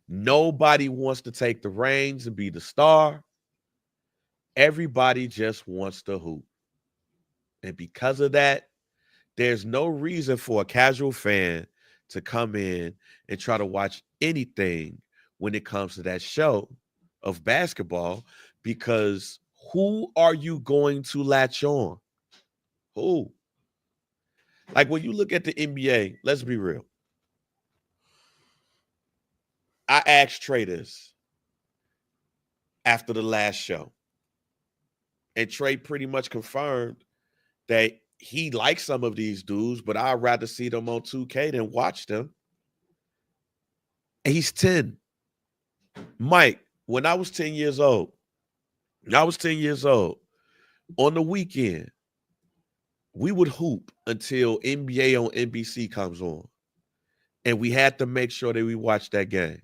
A: Nobody wants to take the reins and be the star. Everybody just wants to hoop. And because of that, there's no reason for a casual fan to come in and try to watch anything when it comes to that show of basketball, because who are you going to latch on? Who? Like when you look at the NBA, let's be real. I asked Trey this after the last show, and Trey pretty much confirmed that he likes some of these dudes, but I'd rather see them on 2K than watch them. And he's 10. Mike, when I was 10 years old, on the weekend, we would hoop until NBA on NBC comes on. And we had to make sure that we watched that game.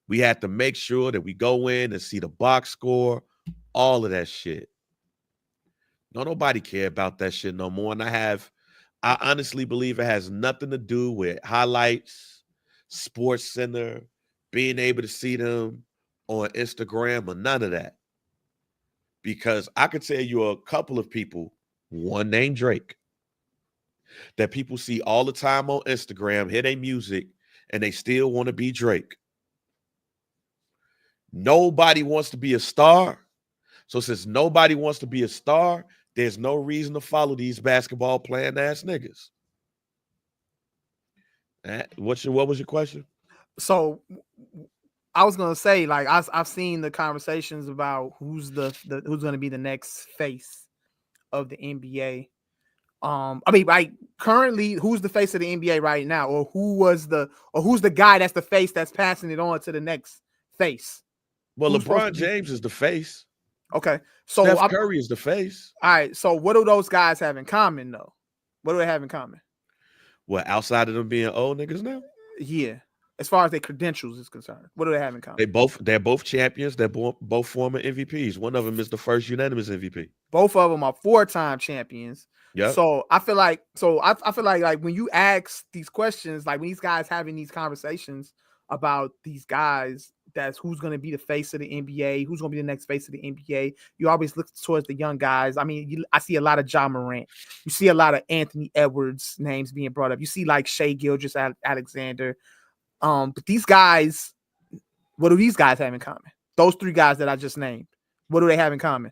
A: We had to make sure that we go in and see the box score, all of that shit. No, nobody care about that shit no more. And I honestly believe it has nothing to do with highlights, Sports Center, being able to see them on Instagram or none of that. Because I could tell you a couple of people, one named Drake, that people see all the time on Instagram, hear their music, and they still want to be Drake. Nobody wants to be a star. So since nobody wants to be a star, there's no reason to follow these basketball playing ass niggas. What was your question?
B: So I was gonna say, like, I've seen the conversations about who's who's gonna be the next face of the NBA. I mean, like currently, who's the face of the NBA right now, or who's the guy that's the face that's passing it on to the next face?
A: Well,
B: Who's
A: LeBron James is the face.
B: Okay, so
A: Steph Curry is the face.
B: All right, so what do those guys have in common, though? What do they have in common?
A: Well, outside of them being old niggas now?
B: Yeah, as far as their credentials is concerned? What do they have in common?
A: They're both champions. They're both former MVPs. One of them is the first unanimous MVP.
B: Both of them are 4-time champions.
A: Yeah.
B: So I feel like like when you ask these questions, like when these guys having these conversations about these guys, that's who's going to be the face of the NBA, who's going to be the next face of the NBA. You always look towards the young guys. I mean, I see a lot of John Morant. You see a lot of Anthony Edwards names being brought up. You see like Shea Gilgeous-Alexander. But these guys, what do these guys have in common? Those 3 guys that I just named, what do they have in common?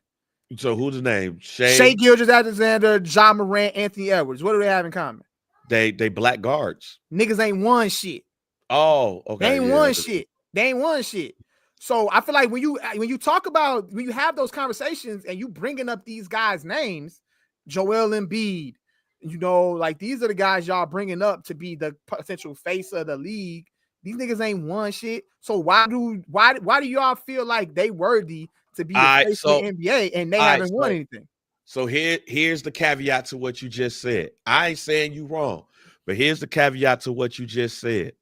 A: So who's the name?
B: Shea Gilgeous-Alexander, John Morant, Anthony Edwards. What do they have in common?
A: They black guards.
B: Niggas ain't won shit.
A: Oh, okay.
B: They ain't won shit. They ain't won shit. So I feel like when you talk about, when you have those conversations and you bringing up these guys' names, Joel Embiid, you know, like these are the guys y'all bringing up to be the potential face of the league. These niggas ain't won shit. So why do y'all feel like they worthy to be the face of the NBA and they haven't won anything?
A: So here's the caveat to what you just said. I ain't saying you wrong, but here's the caveat to what you just said.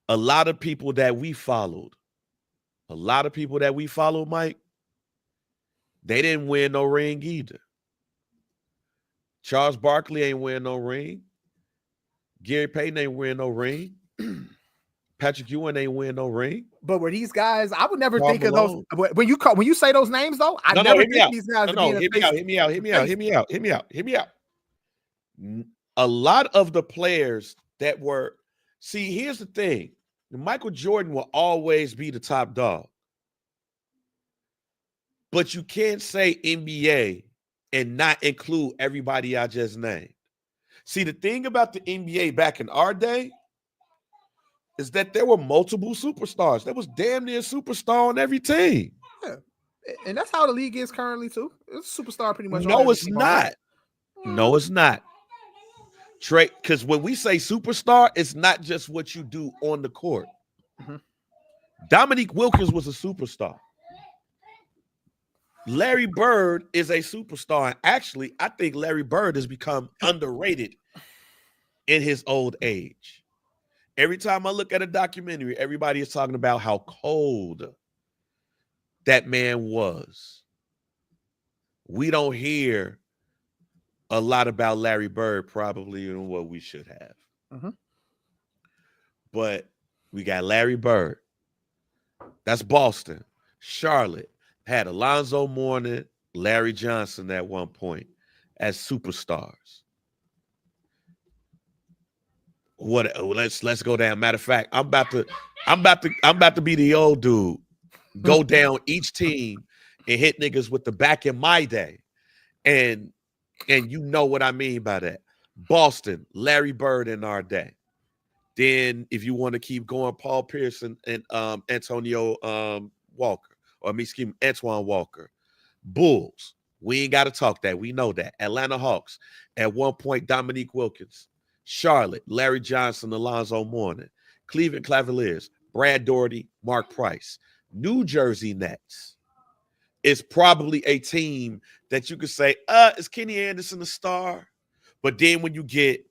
A: A lot of people that we followed, Mike, they didn't win no ring either. Charles Barkley ain't win no ring. Gary Payton ain't win no ring. Patrick Ewing ain't win no ring.
B: But were these guys? I would never think of those. When you say those names, though, I never think these guys.
A: Hear me out. A lot of the players that were. See, here's the thing. Michael Jordan will always be the top dog. But you can't say NBA and not include everybody I just named. See, the thing about the NBA back in our day is that there were multiple superstars. There was damn near a superstar on every team.
B: Yeah. And that's how the league is currently, too. It's a superstar pretty much.
A: No, it's not. No, it's not. Drake, because when we say superstar, it's not just what you do on the court. Mm-hmm. Dominique Wilkins was a superstar. Larry Bird is a superstar. And actually, I think Larry Bird has become underrated in his old age. Every time I look at a documentary, everybody is talking about how cold that man was. We don't hear a lot about Larry Bird, probably in what we should have. Mm-hmm. But we got Larry Bird. That's Boston. Charlotte had Alonzo Mourning, Larry Johnson at one point as superstars. Let's go down. Matter of fact, I'm about to be the old dude. Go down each team and hit niggas with the back in my day. And you know what I mean by that. Boston, Larry Bird in our day. Then if you want to keep going, Paul Pierce and Antonio Walker. Antoine Walker. Bulls. We ain't got to talk that. We know that. Atlanta Hawks. At one point, Dominique Wilkins. Charlotte, Larry Johnson, Alonzo Mourning. Cleveland Cavaliers, Brad Daugherty, Mark Price. New Jersey Nets is probably a team that you could say, is Kenny Anderson a star? But then when you get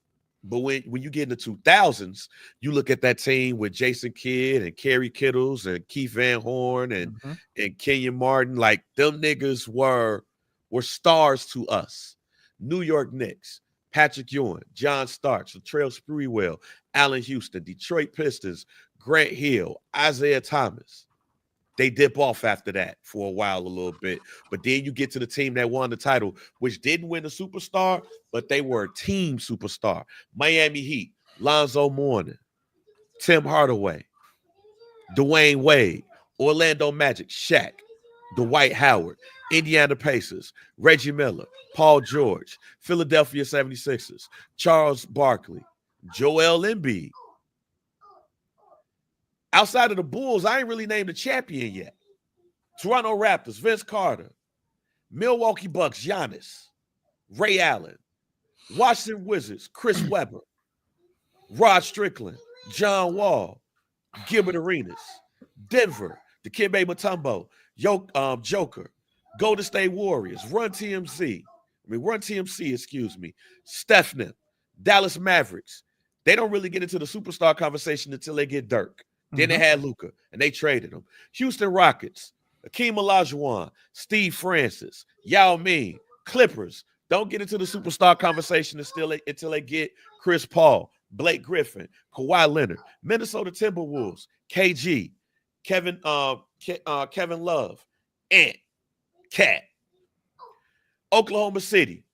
A: when you get in the 2000s, you look at that team with Jason Kidd and Kerry Kittles and Keith Van Horn and Kenyon Martin. Like, them niggas were stars to us. New York Knicks, Patrick Ewing, John Starks, Latrell Sprewell, Allen Houston, Detroit Pistons, Grant Hill, Isaiah Thomas. They dip off after that for a while a little bit. But then you get to the team that won the title, which didn't win the superstar, but they were a team superstar. Miami Heat, Lonzo Mourning, Tim Hardaway, Dwayne Wade, Orlando Magic, Shaq, Dwight Howard, Indiana Pacers, Reggie Miller, Paul George, Philadelphia 76ers, Charles Barkley, Joel Embiid. Outside of the Bulls, I ain't really named a champion yet. Toronto Raptors, Vince Carter. Milwaukee Bucks, Giannis. Ray Allen. Washington Wizards, Chris Webber. Rod Strickland, John Wall. Gilbert Arenas. Denver, Dikembe Mutombo. Joker. Golden State Warriors. Run TMC, excuse me. Stephen. Dallas Mavericks. They don't really get into the superstar conversation until they get Dirk. Then they had Luka, and they traded him. Houston Rockets, Akeem Olajuwon, Steve Francis, Yao Ming, Clippers. Don't get into the superstar conversation until they get Chris Paul, Blake Griffin, Kawhi Leonard, Minnesota Timberwolves, KG, Kevin Love, Ant, Cat, Oklahoma City,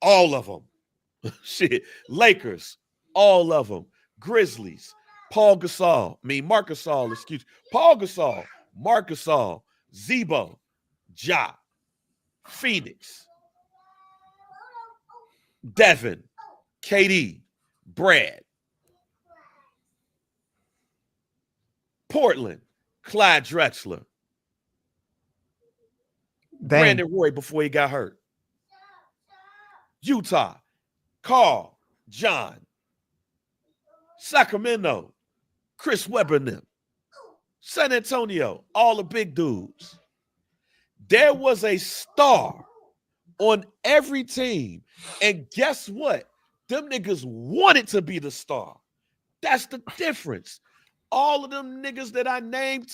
A: all of them. Shit, Lakers, all of them. Grizzlies, Marc Gasol, Paul Gasol, Marc Gasol, Zebo, Ja, Phoenix, Devin, KD, Brad, Portland, Clyde Drexler, Brandon Roy before he got hurt, Utah, Carl, John, Sacramento, Chris Webber and them, San Antonio, all the big dudes. There was a star on every team. And guess what? Them niggas wanted to be the star. That's the difference. All of them niggas that I named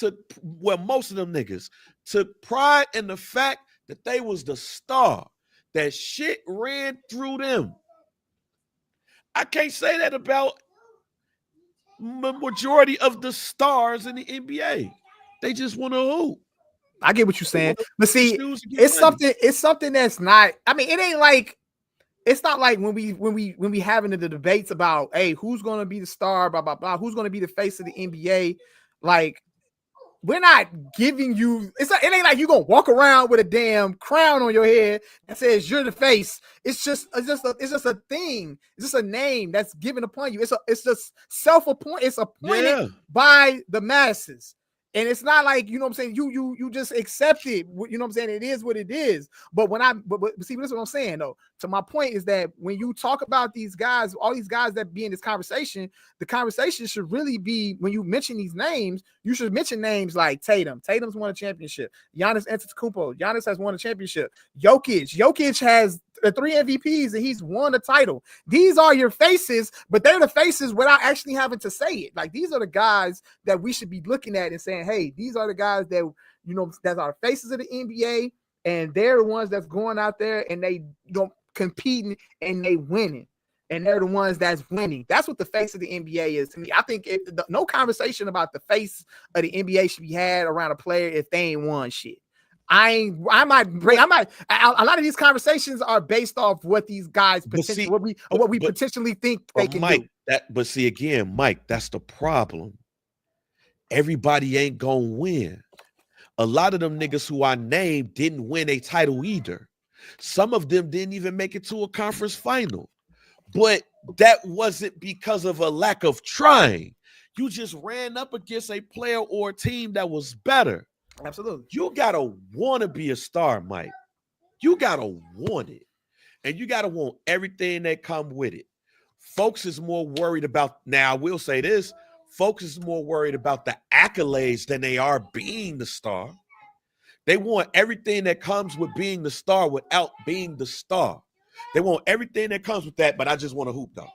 A: most of them niggas took pride in the fact that they was the star. That shit ran through them. I can't say that about the majority of the stars in the NBA. They just want to hoop.
B: I get what you're saying, but see, it's something that's not. I mean, it ain't like it's not like when we having the debates about, hey, who's gonna be the star, blah blah blah, who's gonna be the face of the NBA. Like, we're not giving you. It ain't like you gonna walk around with a damn crown on your head that says you're the face. It's just a thing. It's just a name that's given upon you. It's just self-appointed. It's appointed by the masses. And it's not like, you know what I'm saying, you just accept it. You know what I'm saying? It is what it is. But see, this is what I'm saying, though. To my point is that when you talk about these guys, all these guys that be in this conversation, the conversation should really be, when you mention these names, you should mention names like Tatum. Tatum's won a championship. Giannis Antetokounmpo. Giannis has won a championship. Jokic has 3 MVPs and he's won a title. These are your faces, but they're the faces without actually having to say it. Like, these are the guys that we should be looking at and saying, hey, these are the guys that, you know, that are faces of the NBA, and they're the ones that's going out there and they competing and they winning, and they're the ones that's winning. That's what the face of the NBA is to me. I think no conversation about the face of the NBA should be had around a player if they ain't won shit. A lot of these conversations are based off what these guys potentially potentially think they can do.
A: But see, again, Mike, that's the problem. Everybody ain't gonna win. A lot of them niggas who I named didn't win a title either. Some of them didn't even make it to a conference final. But that wasn't because of a lack of trying. You just ran up against a player or a team that was better.
B: Absolutely.
A: You gotta want to be a star, Mike. You gotta want it. And you gotta want everything that come with it. Folks is more worried about, now I will say this, folks is more worried about the accolades than they are being the star. They want everything that comes with being the star without being the star. They want everything that comes with that, but I just want to hoop, though.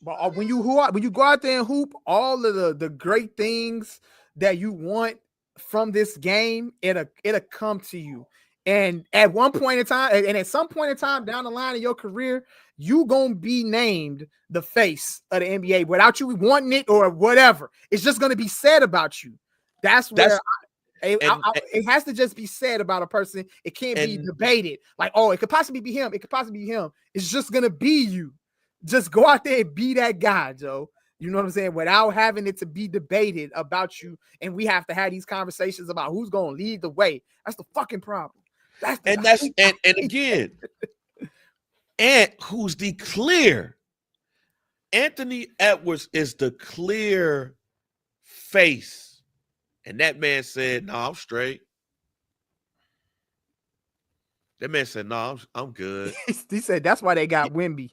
B: But when you go out there and hoop, all of the great things that you want from this game, it'll come to you. And at one point in time, and at some point in time down the line in your career, you gonna be named the face of the NBA without you wanting it or whatever. It's just gonna be said about you. It has to just be said about a person. It can't be debated. Like, oh, it could possibly be him. It could possibly be him. It's just gonna be you. Just go out there and be that guy, Joe. You know what I'm saying? Without having it to be debated about you, and we have to have these conversations about who's gonna lead the way. That's the fucking problem.
A: And again, Ant, who's the clear, Anthony Edwards is the clear face. And that man said, no, I'm straight. That man said, no, I'm good.
B: He said that's why they got Wemby.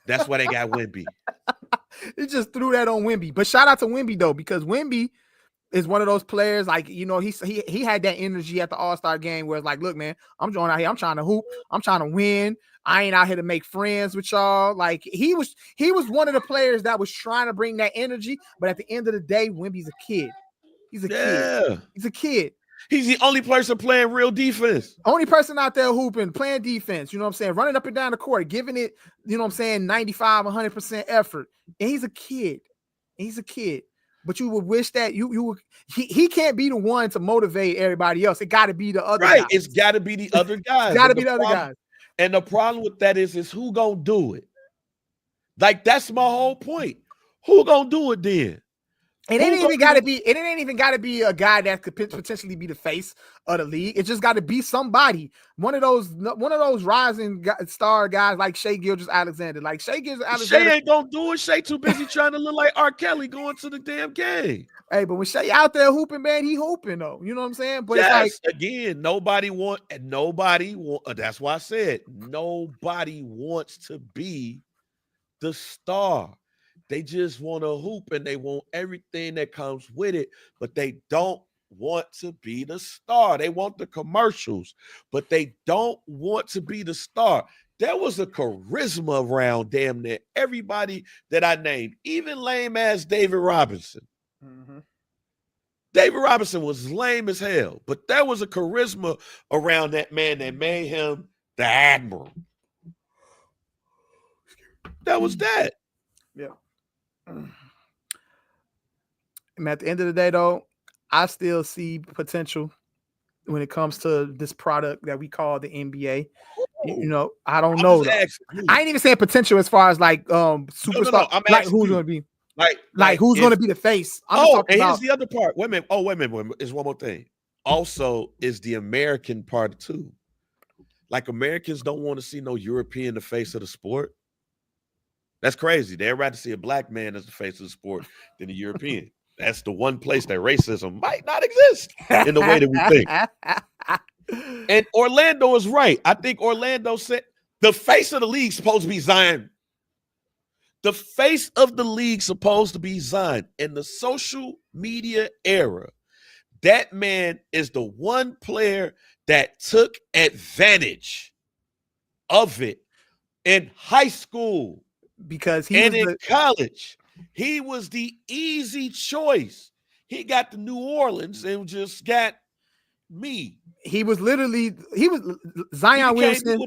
A: That's why they got Wemby.
B: He just threw that on Wemby. But shout out to Wemby, though, because Wemby, is one of those players, like, you know, he had that energy at the All-Star game where it's like, look, man, I'm going out here, I'm trying to hoop, I'm trying to win. I ain't out here to make friends with y'all. Like, he was one of the players that was trying to bring that energy, but at the end of the day, Wemby's a kid. He's a kid. He's a kid.
A: He's the only person playing real defense.
B: Only person out there hooping, playing defense, you know what I'm saying? Running up and down the court, giving it, you know what I'm saying, 95, 100% effort. And he's a kid. He's a kid. But you would wish that he can't be the one to motivate everybody else. It got to be the other guys.
A: Right. It's got to be the other guys.
B: Got to be the other guys.
A: And the problem with that is who gonna do it? Like, that's my whole point. Who gonna do it then?
B: It ain't even got to be a guy that could potentially be the face of the league. It just got to be somebody. One of those rising star guys like Shai Gilgeous-Alexander. Like Shai Gilgeous-Alexander.
A: Shai ain't gonna do it. Shai too busy trying to look like R. Kelly going to the damn game.
B: Hey, but when Shai out there hooping, man, he hooping though. You know what I'm saying? But
A: yes,
B: it's like,
A: again, that's why I said nobody wants to be the star. They just want to hoop and they want everything that comes with it, but they don't want to be the star. They want the commercials, but they don't want to be the star. There was a charisma around damn near everybody that I named, even lame ass David Robinson.
B: Mm-hmm.
A: David Robinson was lame as hell, but there was a charisma around that man that made him the admiral. That was that.
B: Yeah. And at the end of the day, though, I still see potential when it comes to this product that we call the NBA. You know, I don't know. I ain't even saying potential as far as like superstar. No. Like who's going to be like who's going to be the face?
A: And here's the other part. Wait a minute. There's one more thing. Also, is the American part too. Like, Americans don't want to see no European the face of the sport. That's crazy. They'd rather see a black man as the face of the sport than a European. That's the one place that racism might not exist in the way that we think. And Orlando is right. I think Orlando said the face of the league is supposed to be Zion. The face of the league supposed to be Zion. In the social media era, that man is the one player that took advantage of it in high school.
B: Because
A: in college, he was the easy choice. He got to New Orleans and just got me.
B: Zion Williamson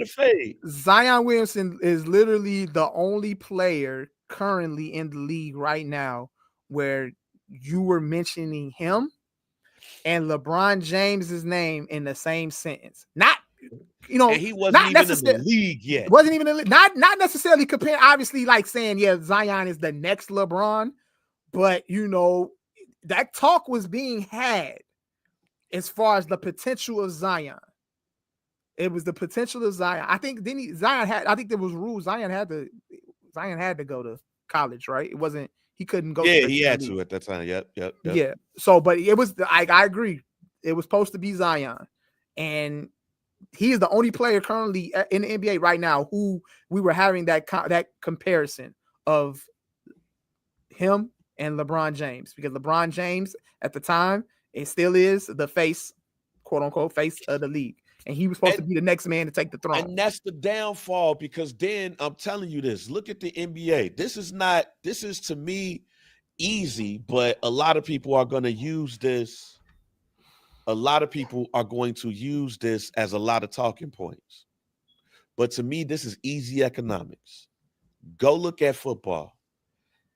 B: is literally the only player currently in the league right now where you were mentioning him and LeBron James's name in the same sentence. Not, you know,
A: and he wasn't even in the league yet.
B: Wasn't even in the league. Not necessarily comparing, obviously, like saying, yeah, Zion is the next LeBron, but you know, that talk was being had as far as the potential of Zion. It was the potential of Zion. I think I think there was rules. Zion had to go to college, right? It wasn't, he couldn't go.
A: Yeah, he had to at that time. Yep.
B: Yeah. So, but it was, I agree. It was supposed to be Zion. And he is the only player currently in the NBA right now who we were having that comparison of him and LeBron James, because LeBron James at the time, it still is the face, quote unquote, face of the league. And he was supposed to be the next man to take the throne.
A: And that's the downfall, because then I'm telling you this, look at the NBA. This is to me easy, but a lot of people are going to use this. A lot of people are going to use this as a lot of talking points. But to me, this is easy economics. Go look at football.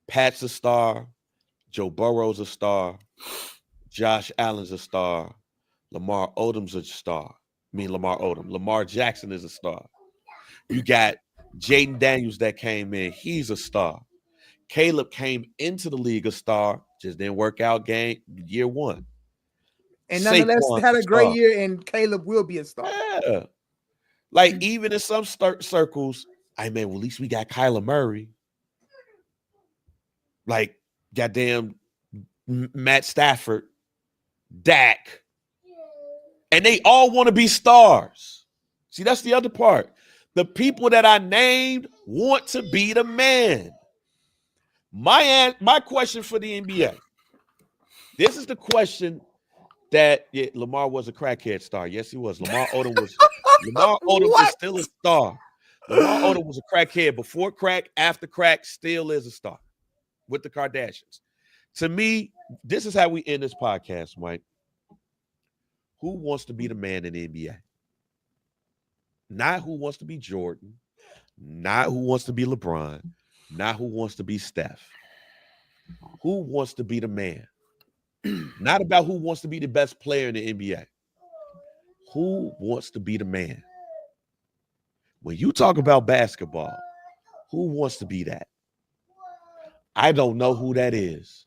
A: Pat's a star. Joe Burrow's a star. Josh Allen's a star. Lamar Odom's a star. Lamar Odom. Lamar Jackson is a star. You got Jaden Daniels that came in. He's a star. Caleb came into the league a star. Just didn't work out year one.
B: And nonetheless, had a great year, and Caleb will be a star.
A: Yeah. Like, even in some circles, at least we got Kyler Murray. Like, goddamn Matt Stafford, Dak. And they all want to be stars. See, that's the other part. The people that I named want to be the man. My question for the NBA. This is the question that Lamar was a crackhead star. Yes, he was. Lamar Odom is still a star. Lamar Odom was a crackhead before crack, after crack, still is a star with the Kardashians. To me, this is how we end this podcast, Mike. Who wants to be the man in the NBA? Not who wants to be Jordan, not who wants to be LeBron, not who wants to be Steph. Who wants to be the man? Not about who wants to be the best player in the NBA. Who wants to be the man? When you talk about basketball, who wants to be that? I don't know who that is.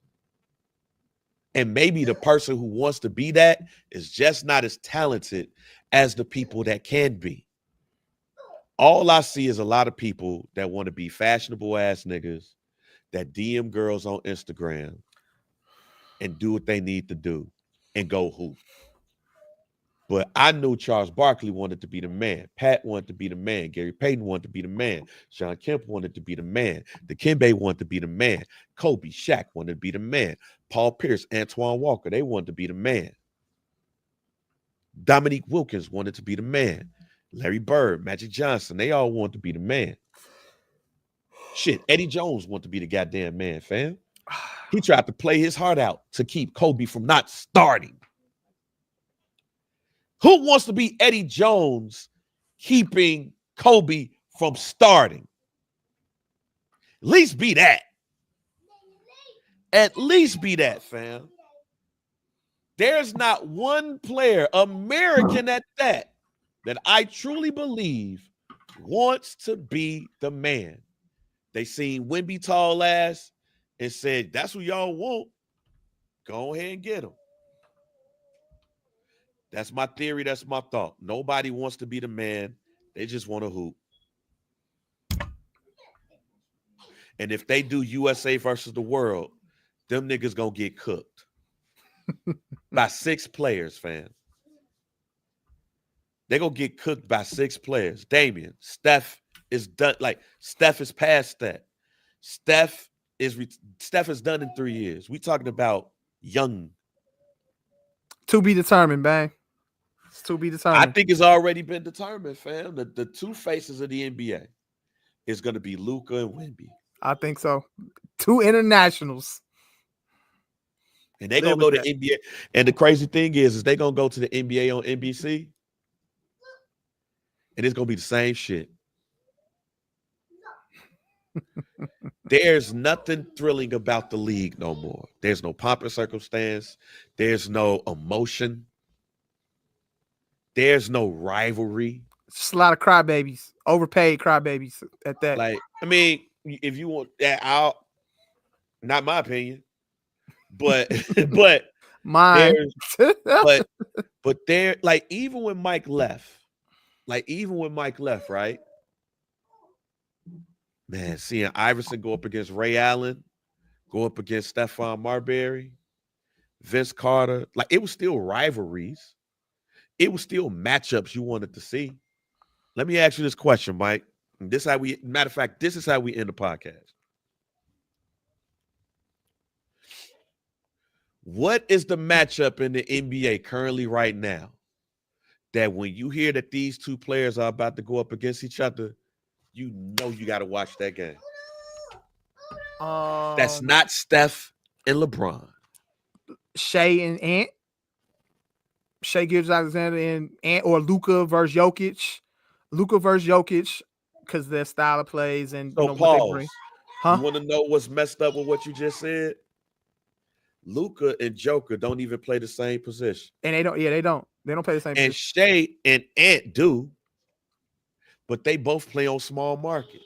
A: And maybe the person who wants to be that is just not as talented as the people that can be. All I see is a lot of people that want to be fashionable ass niggas that DM girls on Instagram and do what they need to do and go hoop. But I knew Charles Barkley wanted to be the man. Pat wanted to be the man. Gary Payton wanted to be the man. Sean Kemp wanted to be the man. Dikembe wanted to be the man. Kobe, Shaq wanted to be the man. Paul Pierce, Antoine Walker, they wanted to be the man. Dominique Wilkins wanted to be the man. Larry Bird, Magic Johnson, they all wanted to be the man. Shit, Eddie Jones wanted to be the goddamn man, fam. He tried to play his heart out to keep Kobe from not starting. Who wants to be Eddie Jones keeping Kobe from starting? At least be that. At least be that, fam. There's not one player, American at that I truly believe wants to be the man. They seen Wemby tall ass and said, that's what y'all want. Go ahead and get him. That's my theory. That's my thought. Nobody wants to be the man. They just want to hoop. And if they do USA versus the world, them niggas gonna get cooked by 6 players, fam. They gonna get cooked by 6 players. Damian, Steph is done. Like Steph is past that. Steph is done in 3 years. We talking about young.
B: To be determined, bang. It's to be determined.
A: I think it's already been determined, fam. The 2 faces of the NBA is going to be Luka and Wemby.
B: I think so. 2 internationals.
A: And they're going to go to NBA. And the crazy thing is they're going to go to the NBA on NBC. And it's going to be the same shit. There's nothing thrilling about the league no more. There's no pomp and circumstance. There's no emotion. There's no rivalry.
B: It's just a lot of crybabies, overpaid crybabies at that.
A: Like, I mean, if you want that out, not my opinion, but
B: mine.
A: but there, like even when Mike left, right? Man, seeing Iverson go up against Ray Allen, go up against Stephon Marbury, Vince Carter, like it was still rivalries. It was still matchups you wanted to see. Let me ask you this question, Mike. This is how we end the podcast. What is the matchup in the NBA currently right now that when you hear that these 2 players are about to go up against each other, you know you got to watch that game? That's not Steph and LeBron.
B: Shea and Ant. Shea Gilgeous-Alexander and Ant, or Luka versus Jokic. Luka versus Jokic, because their style of plays and
A: so
B: what they bring.
A: Huh? You want to know what's messed up with what you just said? Luka and Joker don't even play the same position.
B: And they don't. Yeah, they don't. They don't play the same
A: and
B: position.
A: Shea and Ant do, but they both play on small markets.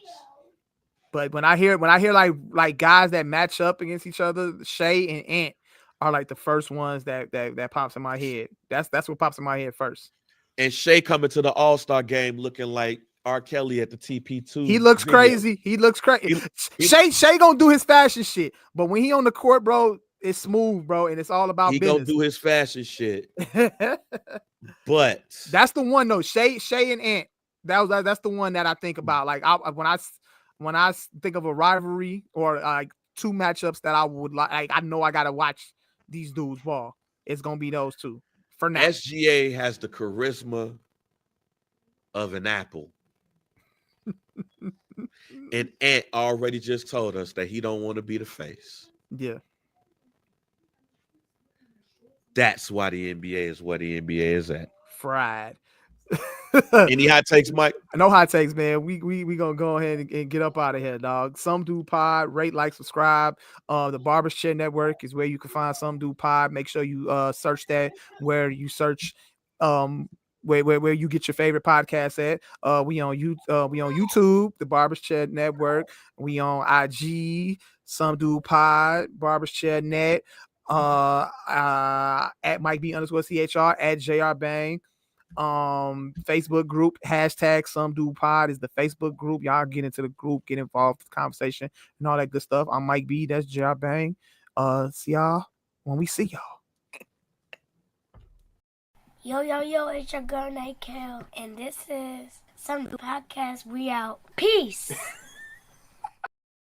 B: But when I hear like guys that match up against each other, Shea and Ant are like the first ones that pops in my head. That's what pops in my head first.
A: And Shea coming to the All-Star game looking like R. Kelly at the TP2.
B: He looks crazy. He looks crazy. Shea gonna do his fashion shit, but when he on the court, bro, it's smooth, bro, and it's all about business.
A: He gonna do his fashion shit. But
B: that's the one though. Shea and Ant. That's the one that I think about. Like when I think of a rivalry or like 2 matchups that I would like I know I gotta watch these dudes ball. It's gonna be those two for now.
A: SGA has the charisma of an apple. And Ant already just told us that he don't want to be the face.
B: Yeah.
A: That's why the NBA is where the NBA is at.
B: Fried.
A: Any hot takes, Mike?
B: No hot takes, man. We gonna go ahead and get up out of here, dog. Some Dude Pod, rate, like, subscribe. The Barbers Chair Network is where you can find Some Dude Pod. Make sure you search that where you search where you get your favorite podcast at. We on YouTube, the Barbers Chair Network. We on IG, Some Dude Pod, Barbers Chair Net. At Mike B _CHR, at JR Bang. Facebook group, hashtag Some Dude Pod is the Facebook group. Y'all get into the group, get involved in the conversation and all that good stuff. I'm Mike B, that's JR Bang. See y'all when we see y'all.
E: Yo, it's your girl Night Kel, and this is Some Dude Podcast. We out. Peace.